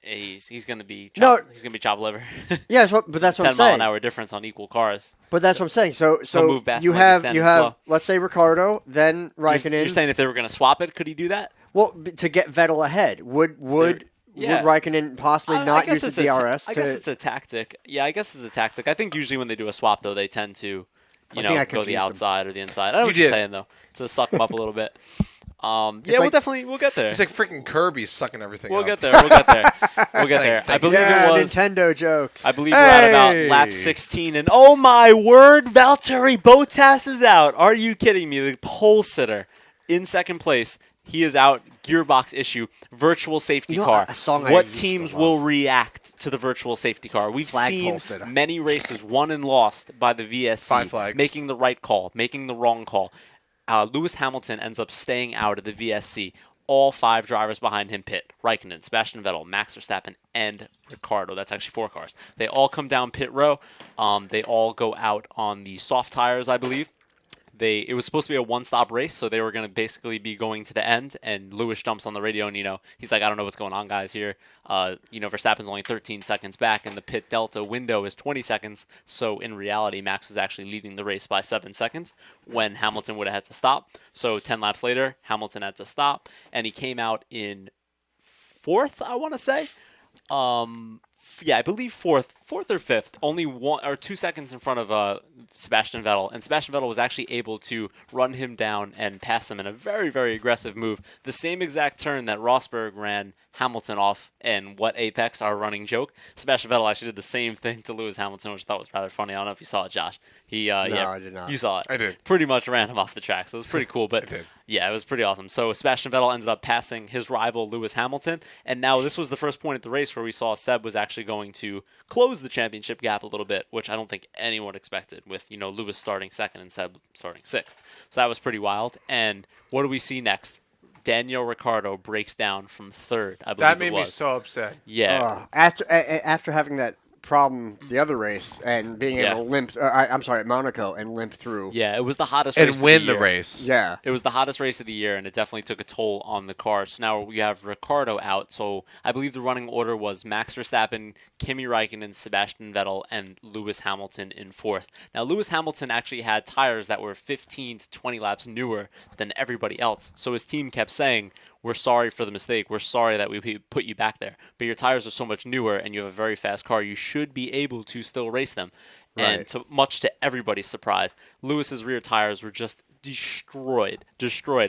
he's going to be he's going to be chop liver. Yeah, but that's what I'm 10 mile saying. an hour difference on equal cars. But that's what I'm saying. So move fast you and have stand slow. let's say Ricardo, then Raikkonen. You're saying if they were going to swap it, could he do that? Well, to get Vettel ahead, would Raikkonen possibly not use the DRS? I guess it's a tactic. Yeah, I guess it's a tactic. I think usually when they do a swap, though, they tend to, go the outside or the inside. I know what you're saying, though, to suck them up a little bit. We'll get there. It's like freaking Kirby sucking everything up. We'll get there. I believe it was Nintendo jokes. I believe we're at about lap 16, and oh my word, Valtteri Bottas is out. Are you kidding me? The pole sitter in second place. He is out. Gearbox issue. Virtual safety car. What teams will react to the virtual safety car? We've seen many races won and lost by the VSC. 5 flags. Making the right call, making the wrong call. Lewis Hamilton ends up staying out of the VSC. all 5 drivers behind him pit. Raikkonen, Sebastian Vettel, Max Verstappen, and Ricciardo. That's actually 4 cars. They all come down pit row. They all go out on the soft tires, I believe. It was supposed to be a one-stop race, so they were going to basically be going to the end, and Lewis jumps on the radio, and, he's like, I don't know what's going on, guys, here. Verstappen's only 13 seconds back, and the pit delta window is 20 seconds, so in reality, Max was actually leading the race by 7 seconds when Hamilton would have had to stop. So 10 laps later, Hamilton had to stop, and he came out in 4th, I want to say. I believe 4th or 5th, only 1 or 2 seconds in front of Sebastian Vettel, and Sebastian Vettel was actually able to run him down and pass him in a very, very aggressive move. The same exact turn that Rosberg ran Hamilton off and what Apex, our running joke. Sebastian Vettel actually did the same thing to Lewis Hamilton, which I thought was rather funny. I don't know if you saw it, Josh. No, I did not. You saw it. I did. Pretty much ran him off the track, so it was pretty cool. But I did. Yeah, it was pretty awesome. So Sebastian Vettel ended up passing his rival Lewis Hamilton, and now this was the first point at the race where we saw Seb was actually going to close the championship gap a little bit, which I don't think anyone expected with, Lewis starting 2nd and Seb starting 6th. So that was pretty wild. And what do we see next? Daniel Ricciardo breaks down from 3rd, I believe That made me so upset. Yeah. After having that problem the other race and being able to limp, I'm sorry, at Monaco and limp through. Yeah, it was the hottest race And win of the year. race. Yeah. It was the hottest race of the year, and it definitely took a toll on the car. So now we have Ricciardo out. So I believe the running order was Max Verstappen, Kimi Raikkonen, Sebastian Vettel, and Lewis Hamilton in 4th. Now, Lewis Hamilton actually had tires that were 15 to 20 laps newer than everybody else. So his team kept saying, we're sorry for the mistake. We're sorry that we put you back there. But your tires are so much newer, and you have a very fast car. You should be able to still race them. Right. And much to everybody's surprise, Lewis's rear tires were just destroyed.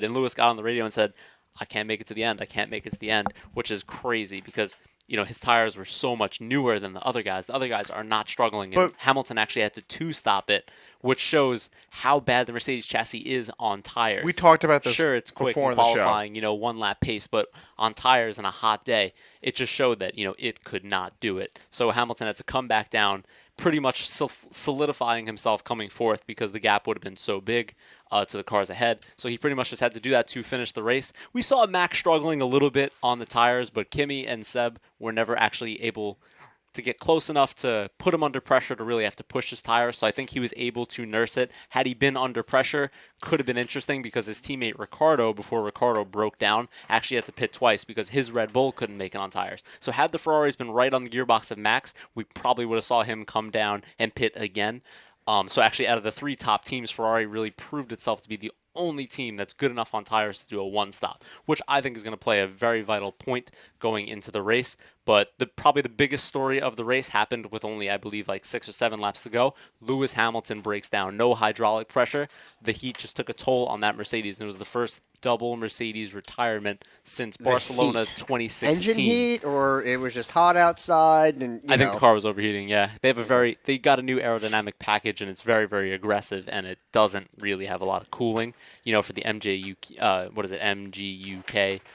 And Lewis got on the radio and said, I can't make it to the end. I can't make it to the end, which is crazy because his tires were so much newer than the other guys. The other guys are not struggling, and Hamilton actually had to two-stop it, which shows how bad the Mercedes chassis is on tires. We talked about this Sure, it's quick before in in the show. qualifying, 1-lap pace, but on tires on a hot day, it just showed that, it could not do it. So Hamilton had to come back down, pretty much solidifying himself coming 4th because the gap would have been so big to the cars ahead. So he pretty much just had to do that to finish the race. We saw Max struggling a little bit on the tires, but Kimi and Seb were never actually able to get close enough to put him under pressure to really have to push his tires. So I think he was able to nurse it. Had he been under pressure, could have been interesting because his teammate Ricciardo, before Ricciardo broke down, actually had to pit twice because his Red Bull couldn't make it on tires. So had the Ferraris been right on the gearbox of Max, we probably would have saw him come down and pit again. So actually, out of the 3 top teams, Ferrari really proved itself to be the only team that's good enough on tires to do a one-stop, which I think is going to play a very vital point going into the race. But probably the biggest story of the race happened with only, I believe, like 6 or 7 laps to go. Lewis Hamilton breaks down. No hydraulic pressure. The heat just took a toll on that Mercedes, and it was the first double Mercedes retirement since Barcelona 2016. Engine heat, or it was just hot outside? And I think the car was overheating, yeah. They got a new aerodynamic package, and it's very, very aggressive, and it doesn't really have a lot of cooling. For the MGUK,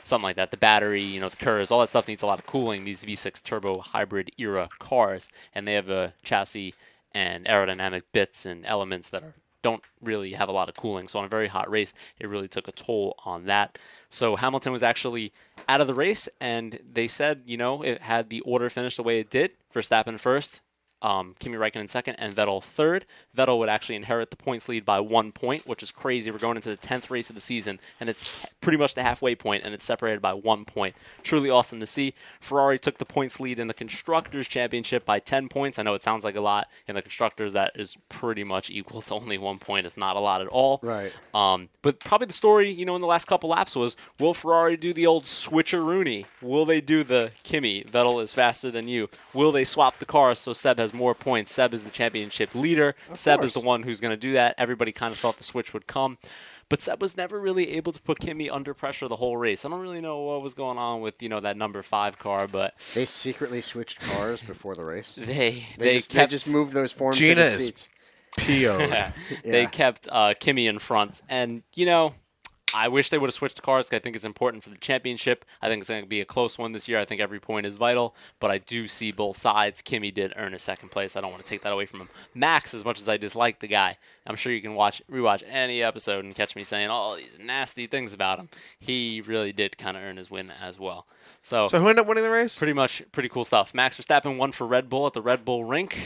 something like that. The battery, the Curves, all that stuff needs a lot of cooling. These V6 turbo hybrid era cars, and they have a chassis and aerodynamic bits and elements that don't really have a lot of cooling. So on a very hot race, it really took a toll on that. So Hamilton was actually out of the race, and they said, it had the order finished the way it did. Verstappen first, Kimi Raikkonen second, and Vettel third. Vettel would actually inherit the points lead by 1 point, which is crazy. We're going into the 10th race of the season, and it's pretty much the halfway point, and it's separated by 1 point. Truly awesome to see. Ferrari took the points lead in the Constructors' Championship by 10 points. I know it sounds like a lot. In the Constructors, that is pretty much equal to only 1 point. It's not a lot at all. Right. But probably the story, in the last couple laps was, will Ferrari do the old switcheroony? Will they do the Kimi, Vettel is faster than you? Will they swap the cars so Seb has more points? Seb is the championship leader. Seb is the one who's going to do that. Everybody kind of thought the switch would come. But Seb was never really able to put Kimi under pressure the whole race. I don't really know what was going on with, that number 5 car, but they secretly switched cars before the race. They just moved those form Gina fitted is seats. PO'd. They kept Kimi in front. And, I wish they would have switched the cars. 'Cause I think it's important for the championship. I think it's going to be a close one this year. I think every point is vital, but I do see both sides. Kimi did earn a second place. I don't want to take that away from him. Max, as much as I dislike the guy, I'm sure you can rewatch any episode and catch me saying all these nasty things about him. He really did kind of earn his win as well. So who ended up winning the race? pretty cool stuff. Max Verstappen won for Red Bull at the Red Bull rink,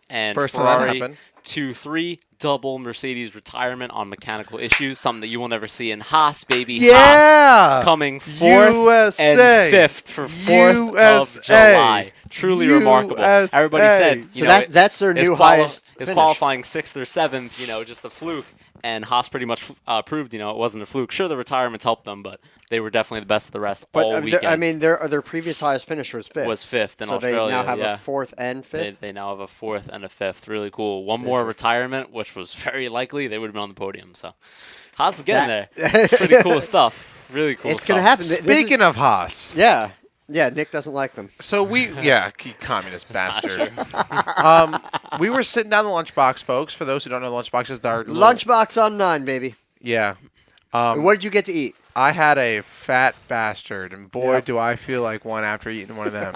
and First time that Ferrari happened. 2-3 double Mercedes retirement on mechanical issues, something that you will never see in Haas, baby. Yeah! Haas coming fourth USA. and fifth for 4th of July. Truly remarkable. Everybody said, So that's their his new highest His finish. qualifying 6th or 7th, just a fluke. And Haas pretty much proved, it wasn't a fluke. Sure, the retirements helped them, but they were definitely the best of the rest all weekend. I mean, their previous highest finish was 5th. Was 5th in so Australia. they now have yeah. a 4th and 5th. They now have a 4th and a 5th. Really cool. One more retirement, which was very likely they would have been on the podium. So Haas is getting there. Pretty cool stuff. Really cool It's stuff. going to happen. Speaking of Haas. Yeah, Nick doesn't like them. So communist bastard. We were sitting down the lunchbox, folks. For those who don't know, lunchbox is our Lunchbox on 9, baby. Yeah. What did you get to eat? I had a fat bastard, and boy, Yep. do I feel like one after eating one of them.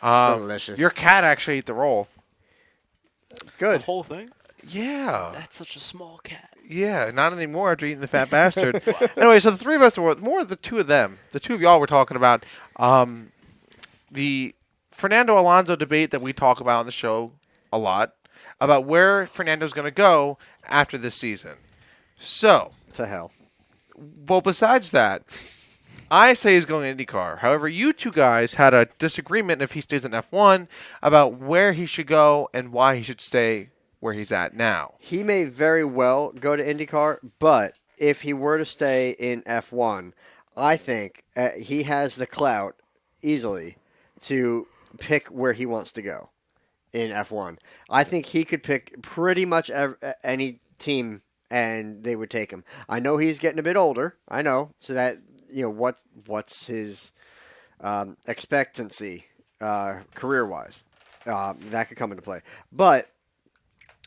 It's delicious. Your cat actually ate the roll. Good. The whole thing? Yeah. That's such a small cat. Yeah, not anymore after eating the fat bastard. Anyway, so the three of us were more the two of them. The two of y'all were talking about the Fernando Alonso debate that we talk about on the show a lot about where Fernando's going to go after this season. So, To hell. well, besides that, I say he's going to IndyCar. However, you two guys had a disagreement if he stays in F1 about where he should go and why he should stay where he's at now. He may very well go to IndyCar, but if he were to stay in F1, I think he has the clout easily to pick where he wants to go in F1. I think he could pick pretty much any team and they would take him. I know he's getting a bit older. I know. So that, what's his expectancy career-wise? That could come into play. But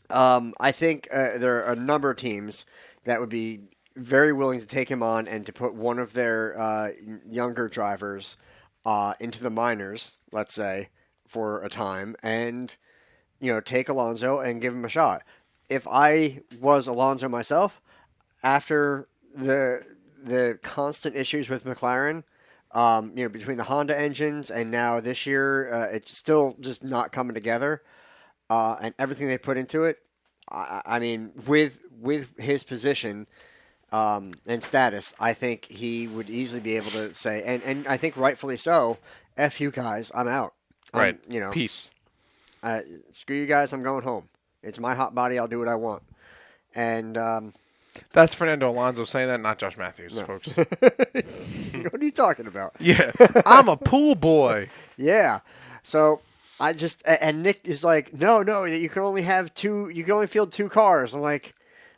I think there are a number of teams that would be very willing to take him on and to put one of their younger drivers into the minors, let's say, for a time, and take Alonso and give him a shot. If I was Alonso myself, after the constant issues with McLaren, between the Honda engines and now this year, it's still just not coming together. And everything they put into it, I mean, with his position and status, I think he would easily be able to say, and I think rightfully so, F you guys, I'm out. Right. Peace. Screw you guys, I'm going home. It's my hot body, I'll do what I want. And That's Fernando Alonso saying that, not Josh Matthews, folks. what are you talking about? Yeah. I'm a pool boy. Yeah. So I just, and Nick is like, no, you can only have two, you can only field 2 cars. I'm like,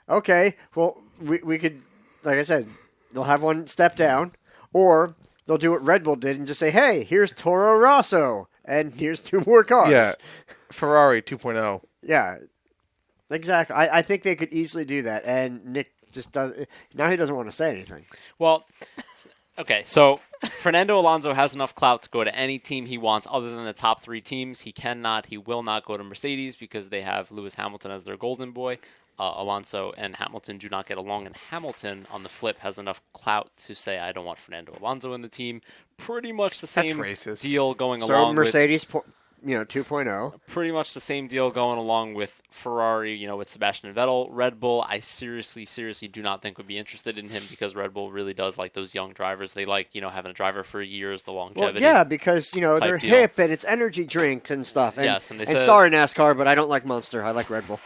okay, well, we could, like I said, they'll have one step down, or they'll do what Red Bull did and just say, hey, here's Toro Rosso, and here's 2 more cars. Yeah. Ferrari 2.0. Yeah. Exactly. I think they could easily do that, and Nick just does, now he doesn't want to say anything. Well, okay, so Fernando Alonso has enough clout to go to any team he wants other than the top 3 teams. He will not go to Mercedes because they have Lewis Hamilton as their golden boy. Alonso and Hamilton do not get along, and Hamilton, on the flip, has enough clout to say, I don't want Fernando Alonso in the team. Pretty much the same racist. deal going So along Mercedes, 2.0. Pretty much the same deal going along with Ferrari, with Sebastian Vettel. Red Bull, I seriously do not think would be interested in him because Red Bull really does like those young drivers. They like, having a driver for years, the longevity. Well, yeah, because, they're deal. hip and it's energy drinks and stuff. And, Yes, and they and said- sorry, NASCAR, but I don't like Monster. I like Red Bull.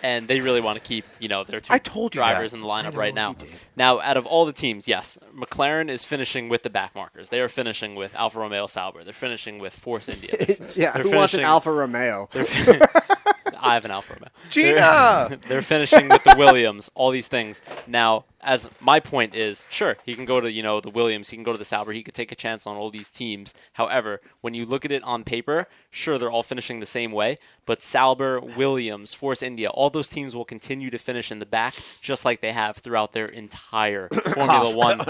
And they really want to keep, their 2 I told you drivers that. in the lineup right now. Now, out of all the teams, yes, McLaren is finishing with the back markers. They are finishing with Alfa Romeo Sauber. They're finishing with Force India. Yeah, They're who wants an finishing- Alfa Romeo? I have an Alfa Romeo. Gina! They're finishing with the Williams, all these things. Now, as my point is, sure, he can go to, the Williams, he can go to the Sauber, he could take a chance on all these teams. However, when you look at it on paper, sure, they're all finishing the same way, but Sauber, Williams, Force India, all those teams will continue to finish in the back just like they have throughout their entire Formula One.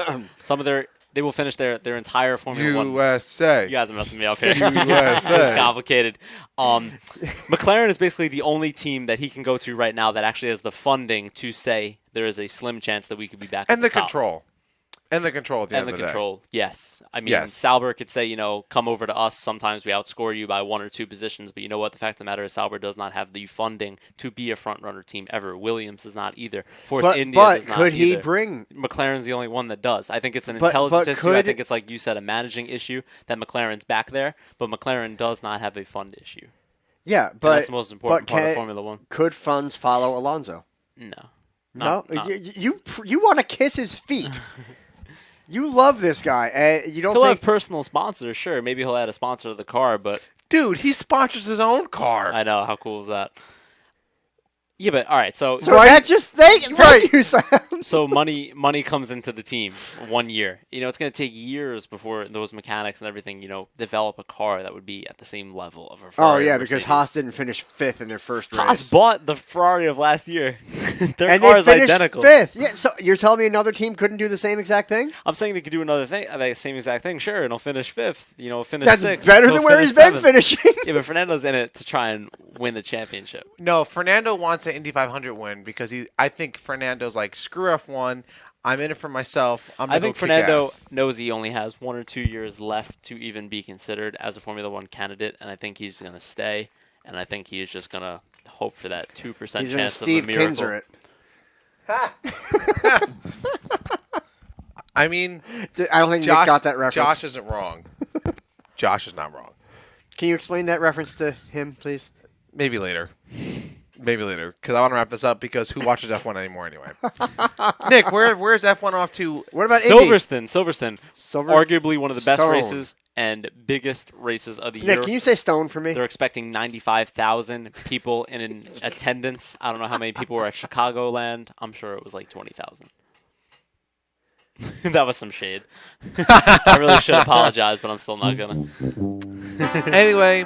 They will finish their entire Formula One. USA. You guys are messing me up here. USA. It's complicated. McLaren is basically the only team that he can go to right now that actually has the funding to say there is a slim chance that we could be back at the top. Control. And the control at the end of the control, yes. I mean, Yes. Sauber could say, come over to us. Sometimes we outscore you by 1 or 2 positions. But you know what? The fact of the matter is Sauber does not have the funding to be a front-runner team ever. Williams does not either. Force India does not could he either. bring... McLaren's the only one that does. I think it's an intelligence issue. I think it's, like you said, a managing issue that McLaren's back there. But McLaren does not have a fund issue. Yeah, And that's the most important part of Formula One. Could funds follow Alonso? No. No? You want to kiss his feet. You love this guy. You don't He'll think... have personal sponsors, sure. Maybe he'll add a sponsor to the car, but... Dude, he sponsors his own car. I know. How cool is that? Yeah, but all right. So that just thank you, Sam. So money comes into the team 1 year. It's going to take years before those mechanics and everything, develop a car that would be at the same level of a Ferrari. Oh yeah, or because Mercedes. Haas didn't finish 5th in their first race. Haas bought the Ferrari of last year. Their and car they is finished identical. 5th. Yeah, so you're telling me another team couldn't do the same exact thing? I'm saying they could do another thing, the same exact thing. Sure, and he'll finish 5th. Finish That's 6th. better he'll than where finish he's been 7th. finishing. Yeah, but Fernando's in it to try and win the championship. No, Fernando wants the Indy 500 win because I think Fernando's like, screw F1. I'm in it for myself. I think Fernando knows he only has 1 or 2 years left to even be considered as a Formula One candidate, and I think he's going to stay, and I think he's just going to hope for that 2% He's chance of a Steve miracle. Kinser it. I mean, I don't think Nick got that reference. Josh isn't wrong. Josh is not wrong. Can you explain that reference to him, please? Maybe later. Because I want to wrap this up because who watches F1 anymore anyway? Nick, where's F1 off to? What about Indy? Silverstone. Arguably one of the best Stone. races and biggest races of the Nick, year. can you say Stone for me? They're expecting 95,000 people in attendance. I don't know how many people were at Chicagoland. I'm sure it was like 20,000. That was some shade. I really should apologize, but I'm still not going to. Anyway,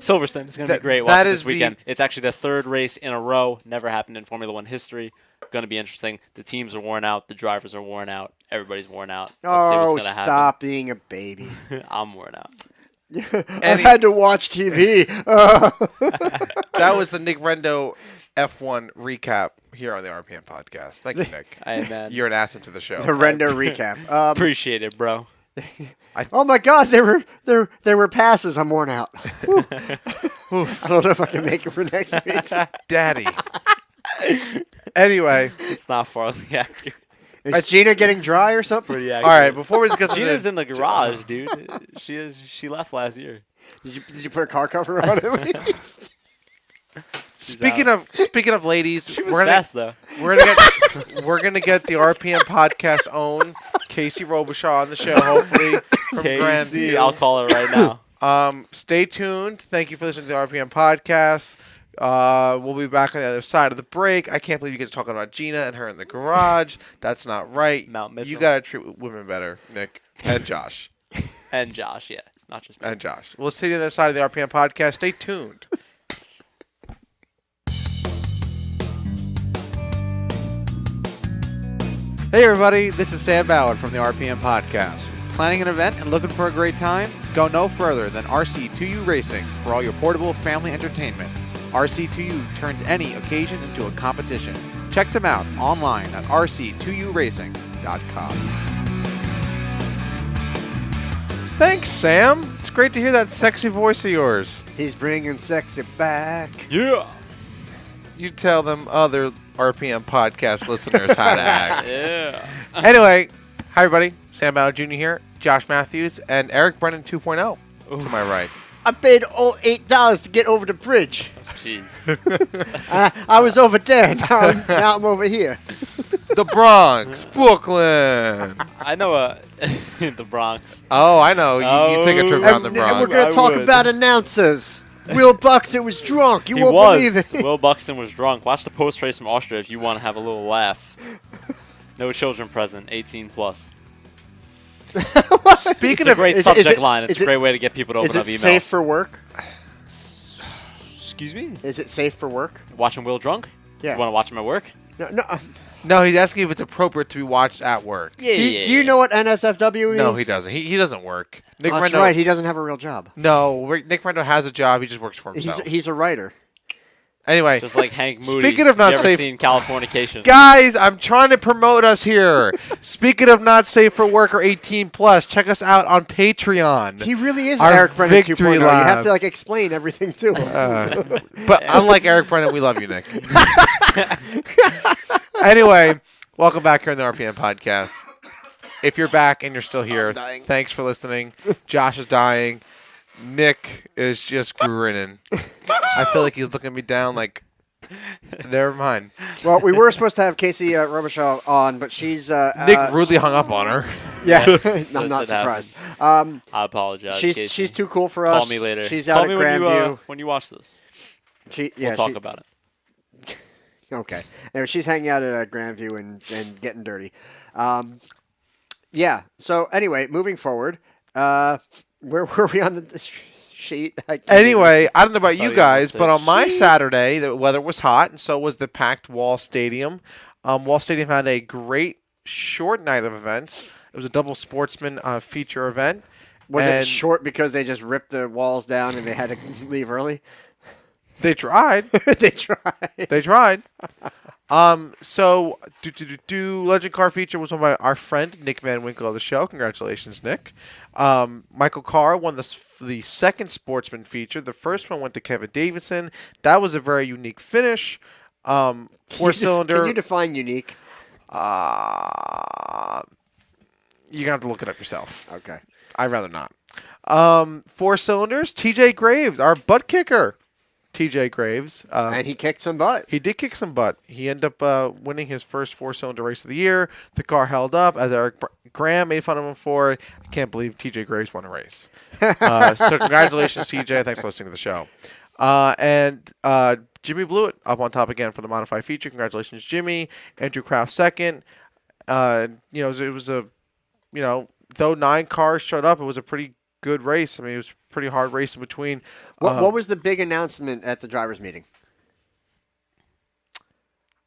Silverstone is going to be great. Watch it this weekend. It's actually the 3rd race in a row. Never happened in Formula One history. Going to be interesting. The teams are worn out. The drivers are worn out. Everybody's worn out. Let's see Oh, what's gonna stop being a baby. happen. I'm worn out. I've had to watch TV. that was the Nick Rendo F1 recap here on the RPM podcast. Thank you, Nick. You're an asset to the show. The Rendo recap. Appreciate it, bro. Oh my God, there were passes. I'm worn out. I don't know if I can make it for next week. Daddy. Anyway, it's not far accurate. Is Gina getting dry or something? Pretty accurate. All right, before we get to Gina's in the garage, dude. She left last year. Did you put a car cover on it? Speaking of ladies, she was fast though. We're gonna get the RPM podcast own Casey Robichaud on the show, hopefully from Casey, I'll call her right now. Stay tuned. Thank you for listening to the RPM podcast. We'll be back on the other side of the break. I can't believe you get to talk about Gina and her in the garage. That's not right. Mount Mitchell. You gotta treat women better, Nick and Josh. And Josh, yeah, not just me. And Josh. We'll see you on the other side of the RPM podcast. Stay tuned. Hey everybody, this is Sam Ballard from the RPM Podcast. Planning an event and looking for a great time? Go no further than RC2U Racing for all your portable family entertainment. RC2U turns any occasion into a competition. Check them out online at rc2uracing.com. Thanks, Sam. It's great to hear that sexy voice of yours. He's bringing sexy back. Yeah. You tell them other RPM podcast listeners how to act. Yeah. Anyway, hi everybody. Sam Ballard Jr. here, Josh Matthews, and Eric Brennan 2.0 to my right. I paid all $8 to get over the bridge. Jeez. I was over there. Now I'm over here. The Bronx, Brooklyn. I know the Bronx. Oh, I know. You take a trip around the And Bronx. we're going to talk about announcers. Will Buxton was drunk. You won't believe it. Will Buxton was drunk. Watch the post race from Austria if you want to have a little laugh. No children present. 18 plus. Speaking It's a of great Is subject it- line. It's is a it- great way to get people to Is open it up emails. safe for work? Excuse me? Is it safe for work? Watching Will drunk? Yeah. You want to watch him at work? No. no, he's asking if it's appropriate to be watched at work. Yeah, Do you know what NSFW is? No, he doesn't. He doesn't work. Nick Oh, that's Rendo- right. He doesn't have a real job. No, Nick Rendo has a job. He just works for himself. He's a writer. Anyway, Just like Hank Moody. Speaking of not you ever safe- seen Californication? guys, I'm trying to promote us here. Speaking of not safe for work or 18 plus, check us out on Patreon. He really is Our Eric Brennan 2.0. victory You have lap. to explain everything to him. But unlike Eric Brennan, we love you, Nick. Anyway, welcome back here on the RPM podcast. If you're back and you're still here, thanks for listening. Josh is dying. Nick is just grinning. I feel like he's looking me down like, never mind. Well, we were supposed to have Casey Robichaud on, but she's Nick rudely hung up on her. Yeah, Yes, I'm not that happens. surprised. I apologize. Casey. She's too cool for us. Call me later. She's Call out me at when Grandview. when you watch this. We'll We'll talk about it. Okay. Anyway, she's hanging out at Grandview and getting dirty. Yeah. So anyway, moving forward, where were we on the sheet? Anyway, I don't know about Thought you you guys, said but on my sheet. Saturday, the weather was hot, and so was the packed Wall Stadium. Wall Stadium had a great short night of events. It was a double sportsman feature event. Was and it short because they just ripped the walls down and they had to leave early? They tried. They tried. They tried. So, Legend Car feature was won by our friend Nick Van Winkle of the show. Congratulations, Nick. Michael Carr won the second sportsman feature. The first one went to Kevin Davidson. That was a very unique finish. Four-cylinder. Can you define unique? You're going to have to look it up yourself. Okay. I'd rather not. 4 cylinders. TJ Graves, our butt kicker. TJ Graves. And he kicked some butt. He did kick some butt. He ended up winning his first 4-cylinder race of the year. The car held up, as Eric Graham made fun of him for. I can't believe TJ Graves won a race. So congratulations, TJ. Thanks for listening to the show. And Jimmy Blewett up on top again for the modified feature. Congratulations, Jimmy. Andrew Kraft second. It was a, though 9 cars showed up, it was a pretty good race. I mean, it was a pretty hard race in between. What was the big announcement at the drivers' meeting?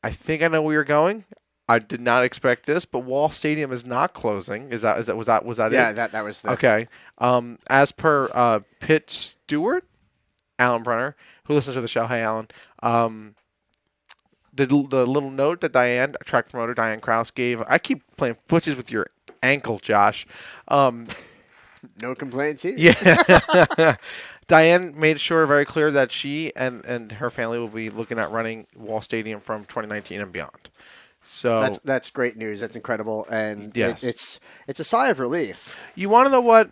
I think I know where you're going. I did not expect this, but Wall Stadium is not closing. Was that it? Yeah, that was the... Okay. As per Pit Stewart, Alan Brenner, who listens to the show. Hey, Alan. The little note that track promoter Diane Krause gave. I keep playing footsies with your ankle, Josh. No complaints here. Yeah. Diane made sure very clear that she and her family will be looking at running Wall Stadium from 2019 and beyond. So that's great news. That's incredible, and yes. it's a sigh of relief. You want to know what?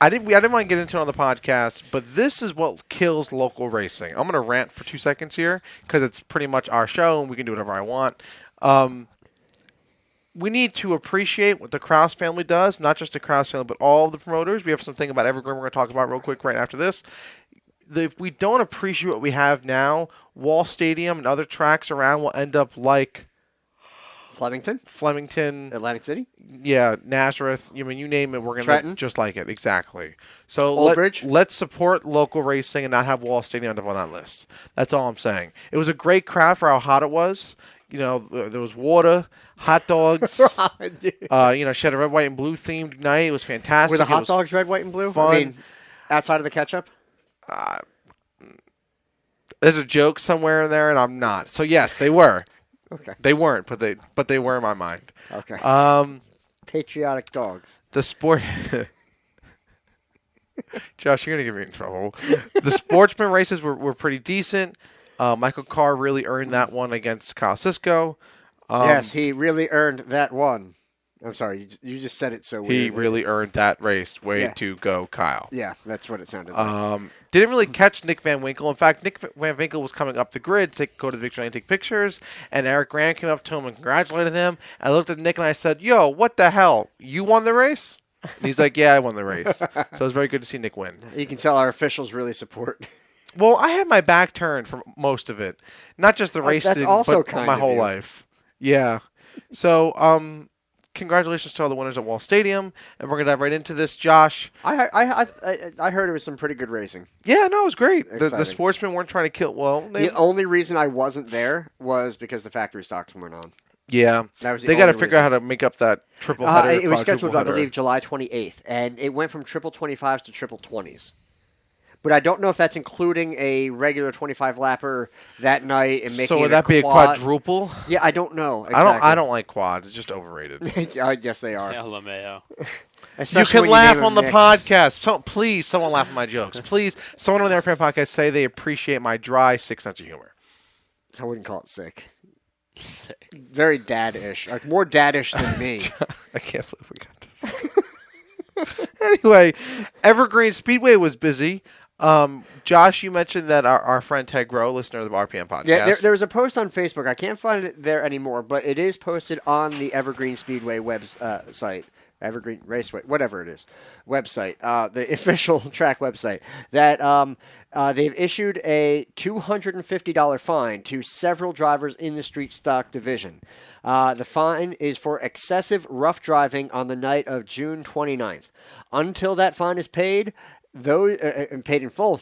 I didn't want to get into it on the podcast, but this is what kills local racing. I'm going to rant for 2 seconds here because it's pretty much our show and we can do whatever I want. We need to appreciate what the Krause family does, not just the Krause family, but all of the promoters. We have something about Evergreen we're going to talk about real quick right after this. If we don't appreciate what we have now, Wall Stadium and other tracks around will end up like Flemington, Atlantic City, yeah, Nazareth. You name it, we're going to Trenton, look just like it. Exactly. So let's support local racing and not have Wall Stadium end up on that list. That's all I'm saying. It was a great crowd for how hot it was. There was water, hot dogs. She had a red, white, and blue themed night. It was fantastic. Were the hot dogs red, white, and blue? Fun. I mean, outside of the ketchup? There's a joke somewhere in there, and I'm not. So yes, they were. Okay. They weren't, but they were in my mind. Okay. Patriotic dogs. The sport. Josh, you're gonna get me in trouble. The sportsman races were pretty decent. Michael Carr really earned that one against Kyle Sisko. Yes, he really earned that one. I'm sorry, you just said it so weird. He really earned that race. Way to go, Kyle. Yeah, that's what it sounded like. Didn't really catch Nick Van Winkle. In fact, Nick Van Winkle was coming up the grid to go to the victory lane and take pictures, and Eric Graham came up to him and congratulated him. I looked at Nick and I said, "Yo, what the hell? You won the race?" And he's like, "Yeah, I won the race." So it was very good to see Nick win. You can tell our officials really support. Well, I had my back turned for most of it. Not just the racing, also but kind my of whole you. life. Yeah. So, congratulations to all the winners at Wall Stadium, and we're gonna dive right into this. Josh, I heard it was some pretty good racing. yeah, no, it was great. The Exciting. sportsmen weren't trying to kill. Well, The only reason I wasn't there was because the factory stocks weren't on. yeah, That was the they got to only figure out reason. how to make up that triple header. It was quadruple scheduled, I header. believe, July 28th, and it went from triple 25s to triple 20s. But I don't know if that's including a regular 25 lapper that night and making So it would that be a quad. quadruple? Yeah, I don't know. Exactly. I don't like quads. It's just overrated. Yes, they are. LMAO. You Especially can when laugh name on them the Nick. podcast. So, please, someone laugh at my jokes. Please, someone on the RPM podcast say they appreciate my dry, sick sense of humor. I wouldn't call it sick. Sick. Very dad-ish. Like, more dad-ish than me. I can't believe we got this. Anyway, Evergreen Speedway was busy. Josh, you mentioned that our friend Ted Groh, listener of the RPM podcast. Yeah, there was a post on Facebook. I can't find it there anymore, but it is posted on the Evergreen Speedway website. Evergreen Raceway, whatever it is, website, the official track website, that they've issued a $250 fine to several drivers in the street stock division. The fine is for excessive rough driving on the night of June 29th. Until that fine is paid, those and paid in full,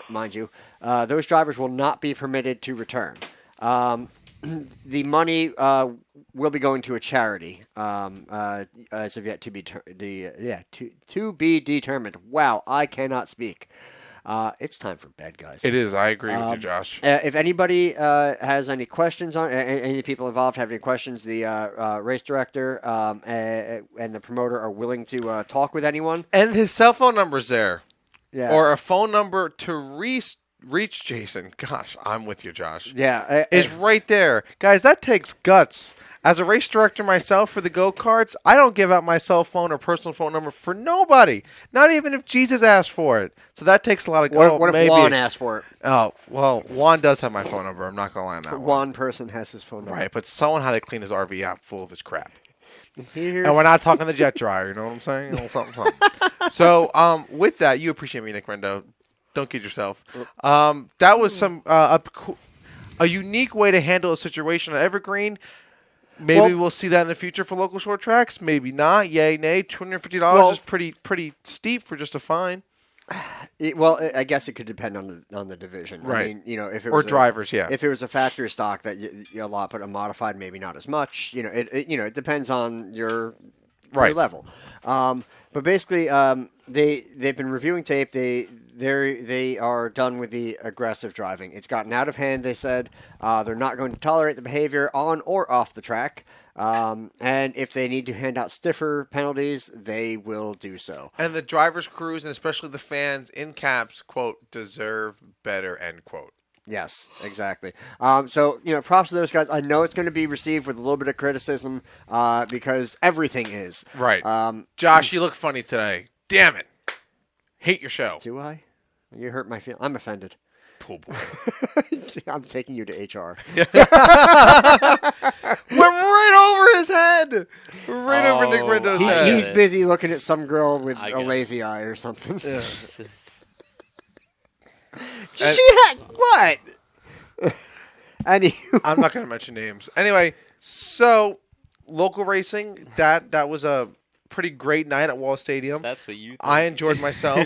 mind you, those drivers will not be permitted to return. The money will be going to a charity as of yet to be to be determined. Wow, I cannot speak. It's time for bed, guys. It is. I agree with you, Josh. If anybody has any questions on any people involved have any questions, the race director and the promoter are willing to talk with anyone. And his cell phone number's there. Yeah. Or a phone number to reach Jason. Gosh, I'm with you, Josh. Yeah. Is right there. Guys, that takes guts. As a race director myself for the go-karts, I don't give out my cell phone or personal phone number for nobody. Not even if Jesus asked for it. So that takes a lot of guts. What if Juan asked for it? Oh, well, Juan does have my phone number. I'm not going to lie on that one. One person has his phone number. Right, but someone had to clean his RV out full of his crap. Here. And we're not talking the jet dryer, you know what I'm saying? A little something. So, with that, you appreciate me, Nick Rendo. Don't kid yourself. That was some a unique way to handle a situation at Evergreen. Maybe we'll see that in the future for local short tracks. Maybe not. Yay, nay. $250 is pretty steep for just a fine. I guess it could depend on the division. Right. I mean, if it Or was drivers, yeah. If it was a factory stock that a lot, but a modified maybe not as much. It depends on your level. But basically, they've been reviewing tape. They are done with the aggressive driving. It's gotten out of hand. They said they're not going to tolerate the behavior on or off the track. And if they need to hand out stiffer penalties, they will do so. And the drivers' crews, and especially the fans in caps, quote, deserve better, end quote. Yes, exactly. So, props to those guys. I know it's going to be received with a little bit of criticism because everything is. Right. Josh, you look funny today. Damn it. Hate your show. Do I? You hurt my feelings. I'm offended. Poor boy. I'm taking you to HR. We're right over his head. Right over Nick Rendo's head. He's busy looking at some girl with I a get lazy eye or something. Yeah. What? Anywho. I'm not going to mention names. Anyway, so local racing, that was a pretty great night at Wall Stadium. That's what you think. I enjoyed myself.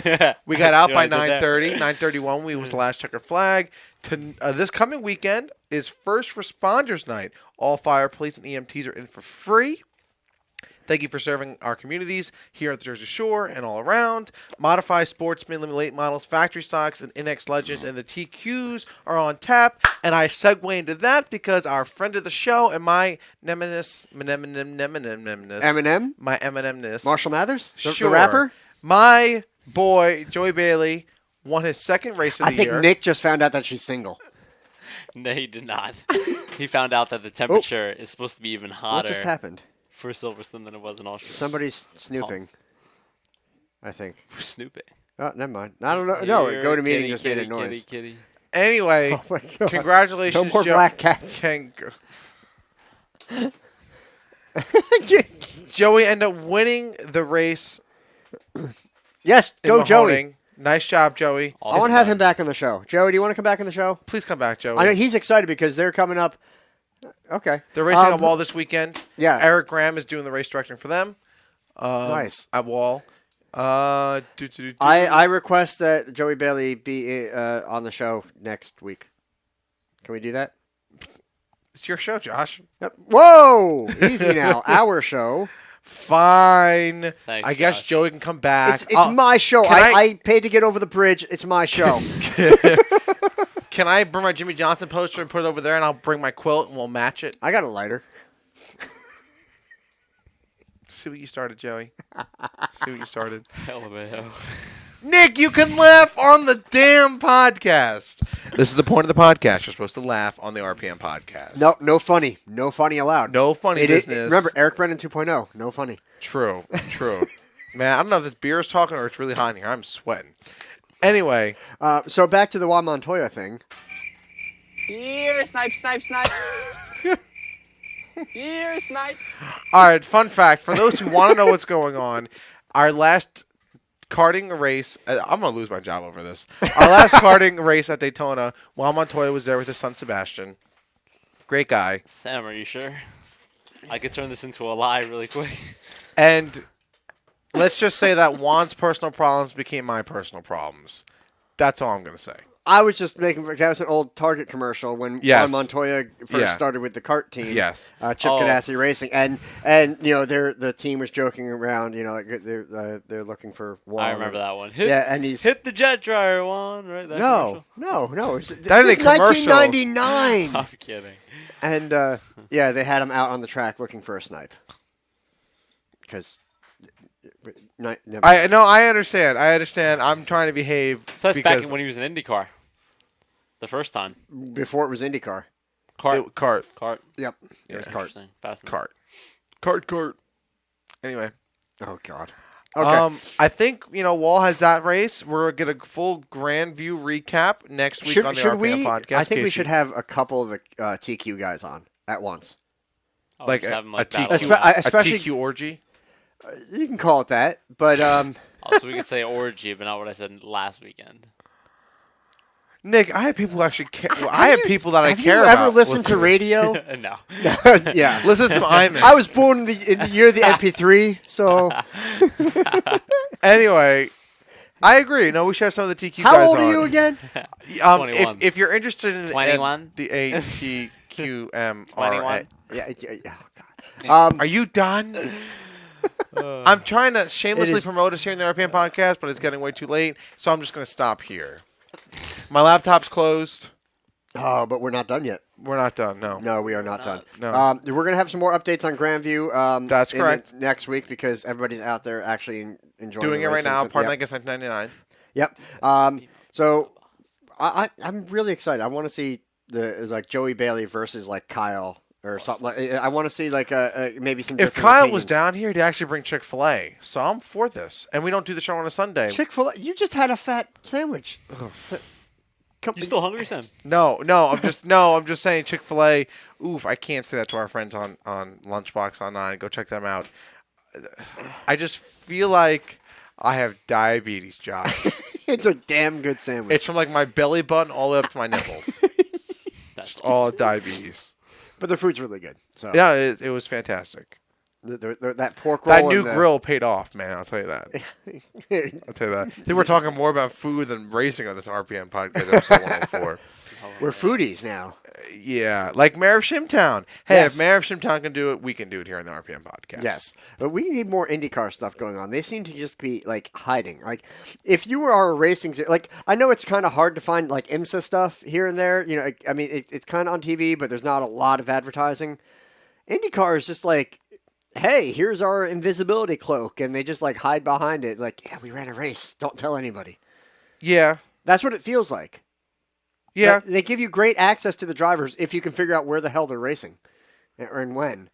We got out by what I did 9:30. 9:31, we was the last checkered flag. This coming weekend is First Responders Night. All fire, police, and EMTs are in for free. Thank you for serving our communities here at the Jersey Shore and all around. Modified Sportsman, Limited Late Models, Factory Stocks, and NX Legends, and the TQs are on tap. And I segue into that because our friend of the show and my Eminem? My Eminemness. Marshall Mathers? The Sure. rapper? My boy, Joey Bailey, won his second race of the I think year. Nick just found out that she's single. No, he did not. He found out that the temperature is supposed to be even hotter What just happened? for Silverstone than it was in Austria. Somebody's snooping. I think. We're snooping. Oh, never mind. I don't know. No, Here, go to meeting kitty, just made a kitty, noise. kitty. Anyway, Oh my God. congratulations, No more black cats. Joey ended up winning the race. Yes, in go Joey. Mahoning. Nice job, Joey. I want to have him back on the show. Joey, do you want to come back on the show? Please come back, Joey. I know he's excited because they're coming up. Okay. They're racing at Wall this weekend. Yeah. Eric Graham is doing the race directing for them. Nice. At Wall. I request that Joey Bailey be on the show next week. Can we do that? It's your show, Josh. Yep. Whoa! Easy now. Our show. Fine. Thanks, I guess Josh. Joey can come back. It's my show. Can I paid to get over the bridge. It's my show. Can I bring my Jimmy Johnson poster and put it over there, and I'll bring my quilt and we'll match it? I got a lighter. See what you started, Joey. See what you started. LMAO. Nick, you can laugh on the damn podcast. This is the point of the podcast. You're supposed to laugh on the RPM podcast. No funny. No funny allowed. No funny business. Remember, Eric Brennan 2.0. No funny. True. Man, I don't know if this beer is talking or it's really hot in here. I'm sweating. Anyway. So back to the Juan Montoya thing. Here, snipe. Here, snipe. All right, fun fact. For those who want to know what's going on, our last karting race, I'm going to lose my job over this. Our last karting race at Daytona, Juan Montoya was there with his son Sebastian. Great guy. Sam, are you sure? I could turn this into a lie really quick. And let's just say that Juan's personal problems became my personal problems. That's all I'm going to say. I was just making, that was an old Target commercial when Juan Montoya first started with the kart team. Yes. Chip Ganassi Racing. And you know, the team was joking around, you know, like they're looking for Juan. I remember that one. And he's hit the jet dryer, Juan, right? That commercial? No. That is a commercial. 1999. I'm kidding. And they had him out on the track looking for a snipe. Because I understand. I'm trying to behave. So that's back when he was in IndyCar. The first time. Before it was IndyCar. Kart. Yep. It was kart. Interesting. Fascinating. Kart. Anyway. Oh, God. Okay. I think, Wall has that race. We're going to get a full Grand View recap next week on the RPM podcast. I think Casey. we should have a couple of the TQ guys on at once. Oh, like just a, have him, a battle. especially- TQ orgy. You can call it that, but So we could say orgy, but not what I said last weekend. Nick, I have people who actually care. I have people that I care Have about. you ever listened to radio? No. Yeah. Listen to some IMSA. I was born in the year of the MP3, so. Anyway, I agree. No, we should have some of the TQ How guys old on. are you again? 21. If you're interested in 21? the ATQM, 21? Yeah. Oh, God. Are you done? I'm trying to shamelessly promote us here in the RPM podcast, but it's getting way too late, so I'm just going to stop here. My laptop's closed. Oh, but we're not done yet. We're not done, no. No, we are not done. No. We're going to have some more updates on Grandview That's correct. next week because everybody's out there actually enjoying Doing the it right racing. now. Pardon, Yep. I guess 1999. Yep. So I'm really excited. I want to see like Joey Bailey versus like Kyle or something. I want to see like maybe some. If different Kyle opinions. was down here, he'd actually bring Chick-fil-A. So I'm for this. And we don't do the show on a Sunday. Chick-fil-A, you just had a fat sandwich. You still hungry, Sam? No, I'm just saying Chick-fil-A. Oof, I can't say that to our friends on Lunchbox Online. Go check them out. I just feel like I have diabetes, Josh. It's a damn good sandwich. It's from like my belly button all the way up to my nipples. That's All didiabetes. But the food's really good. So Yeah, it was fantastic. that pork roll. That new and the- grill paid off, man. I'll tell you that. I think we're talking more about food than racing on this RPM podcast episode 104. We're foodies now. Yeah, like Mayor of Shimtown. Hey, Yes. if Mayor of Shimtown can do it, we can do it here on the RPM podcast. Yes, but we need more IndyCar stuff going on. They seem to just be like hiding. Like if you are racing, like I know it's kind of hard to find like IMSA stuff here and there. You know, I mean it's kind of on TV, but there's not a lot of advertising. IndyCar is just like, hey, here's our invisibility cloak, and they just like hide behind it. Like, yeah, we ran a race. Don't tell anybody. Yeah. That's what it feels like. Yeah. They give you great access to the drivers if you can figure out where the hell they're racing and when.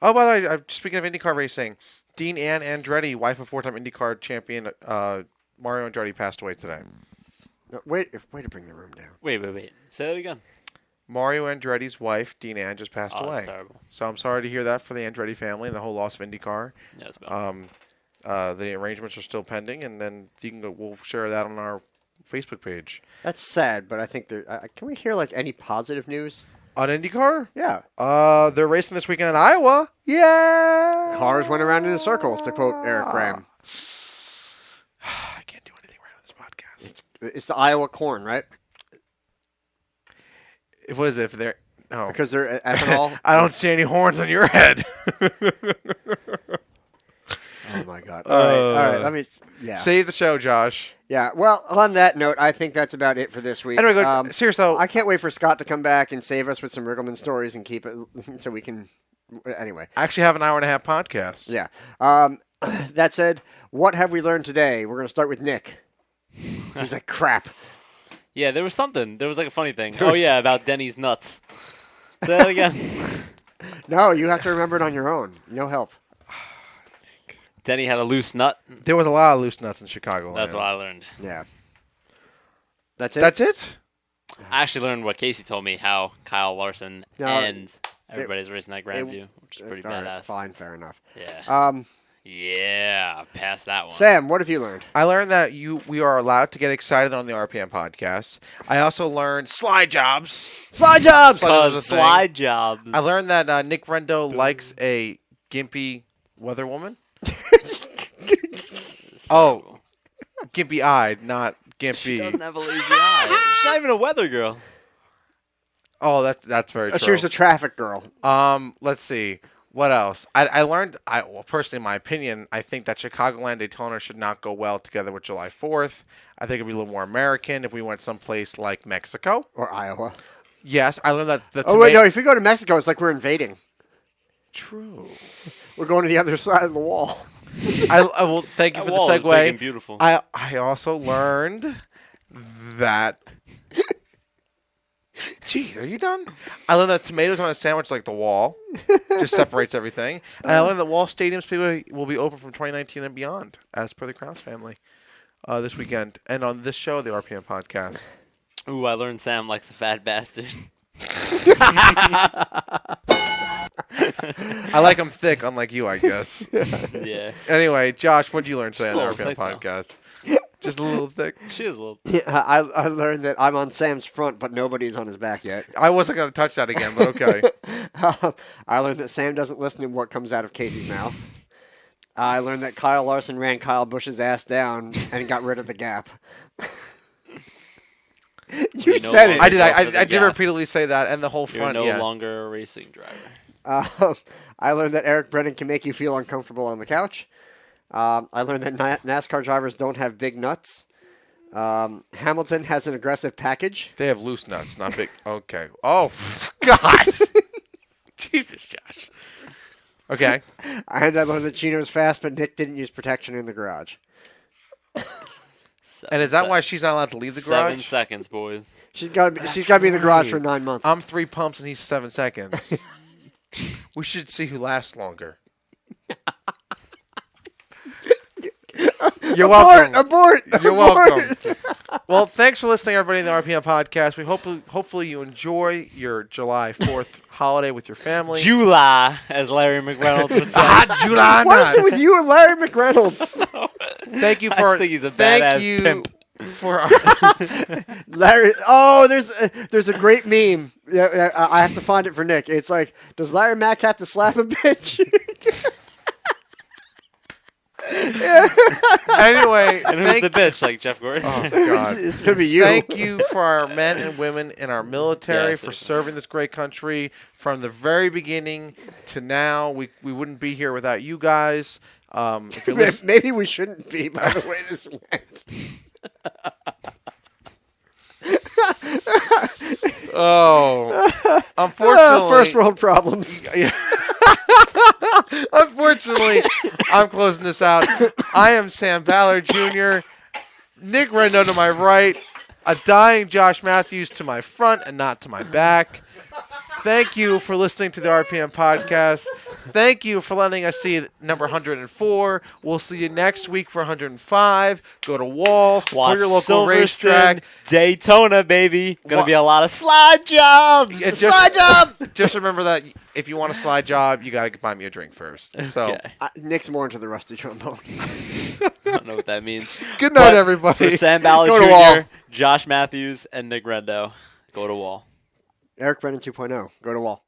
Oh, by the way, speaking of IndyCar racing, Dean Ann Andretti, wife of four-time IndyCar champion Mario Andretti, passed away today. Way to bring the room down. Wait. Say that again. Mario Andretti's wife, Dean Ann, just passed away. That's terrible. So I'm sorry to hear that for the Andretti family and the whole loss of IndyCar. Yeah, it's bad. The arrangements are still pending, and then we'll share that on our Facebook page. That's sad, but I think can we hear like any positive news? On IndyCar? Yeah. They're racing this weekend in Iowa. Yeah. Cars went around in a circle, to quote Eric Graham. I can't do anything right on this podcast. It's the Iowa corn, right? What is it? If they're no, Because they're ethanol. I don't see any horns on your head. Oh my God! All right. Let me. Yeah. Save the show, Josh. Yeah. Well, on that note, I think that's about it for this week. Anyway, seriously, though, I can't wait for Scott to come back and save us with some Riggleman stories and keep it so we can. Anyway. I actually have an hour and a half podcast. Yeah. That said, what have we learned today? We're going to start with Nick. He's like, crap. Yeah, there was something. There was like a funny thing. Oh, yeah, about Denny's nuts. Say that again. No, you have to remember it on your own. No help. Denny had a loose nut. There was a lot of loose nuts in Chicago. That's what I learned. Yeah. That's it? That's it? I actually learned what Casey told me, how Kyle Larson and everybody's racing that Grandview, which is pretty badass. Right, fine, fair enough. Yeah. Yeah, past that one. Sam, what have you learned? I learned that we are allowed to get excited on the RPM podcast. I also learned slide jobs. Slide jobs! Slide jobs. I learned that Nick Rendo likes a gimpy weather woman. Oh, gimpy-eyed, not gimpy. She doesn't have a lazy eye. She's not even a weather girl. Oh, that's very true. She was a traffic girl. Let's see. What else? I learned, well, personally, in my opinion, I think that Chicagoland Daytona should not go well together with July 4th. I think it would be a little more American if we went someplace like Mexico. Or Iowa. Yes, I learned that. Oh, wait, no, if we go to Mexico, it's like we're invading. True. We're going to the other side of the wall. I will thank you That for the wall is segue. big and beautiful. I also learned that. Geez, are you done? I learned that tomatoes on a sandwich like the wall just separates everything. And I learned that Wall Stadium's will be open from 2019 and beyond, as per the Krause family, this weekend. And on this show, the RPM podcast. Ooh, I learned Sam likes a fat bastard. I like them thick, unlike you, I guess. Yeah. Anyway, Josh, what did you learn today on the Just a RPM little thick, podcast? Just a little thick. She is a little. Yeah, I learned that I'm on Sam's front, but nobody's on his back yet. I wasn't going to touch that again, but okay. I learned that Sam doesn't listen to what comes out of Casey's mouth. I learned that Kyle Larson ran Kyle Busch's ass down and got rid of the gap. You said it. I did. I did repeatedly say that, and the whole You're front. no longer a racing driver. I learned that Eric Brennan can make you feel uncomfortable on the couch. I learned that NASCAR drivers don't have big nuts. Hamilton has an aggressive package. They have loose nuts, not big. Okay. Oh, God. Jesus, Josh. Okay. And I learned that Chino's fast, but Nick didn't use protection in the garage. And is that why she's not allowed to leave the garage? 7 seconds, boys. She's got to be in the garage for 9 months. I'm 3 pumps and he's 7 seconds. We should see who lasts longer. You're welcome. Abort! You're welcome. Well, thanks for listening, everybody, in the RPM podcast. We hopefully you enjoy your July 4th holiday with your family. July, as Larry McReynolds would say. July. What is it with you and Larry McReynolds? Thank you for. I think he's a badass pimp. For Larry. Oh, there's a great meme. Yeah, I have to find it for Nick. It's like, does Larry Mack have to slap a bitch? Anyway, And who's the bitch, like Jeff Gordon? Oh, God. It's gonna be you. Thank you for our men and women in our military Yeah, for seriously. serving this great country from the very beginning to now. We wouldn't be here without you guys. If you're Maybe we shouldn't be, by the way this went. Oh, unfortunately, first world problems. Unfortunately, I'm closing this out. I am Sam Ballard Jr., Nick Rendo to my right, a dying Josh Matthews to my front and not to my back. Thank you for listening to the RPM podcast. Thank you for letting us see number 104. We'll see you next week for 105. Go to Wall, support Watch your local Silverstone, racetrack. Daytona, baby. Gonna be a lot of slide jobs. Slide job! Just remember that if you want a slide job, you got to buy me a drink first. So, Okay. Nick's more into the rusty trombone. I don't know what that means. good night, But everybody. For Sam Ballard Go to Wall. Jr., Josh Matthews, and Nick Rendo, go to Wall. Eric Brennan 2.0. Go to wall.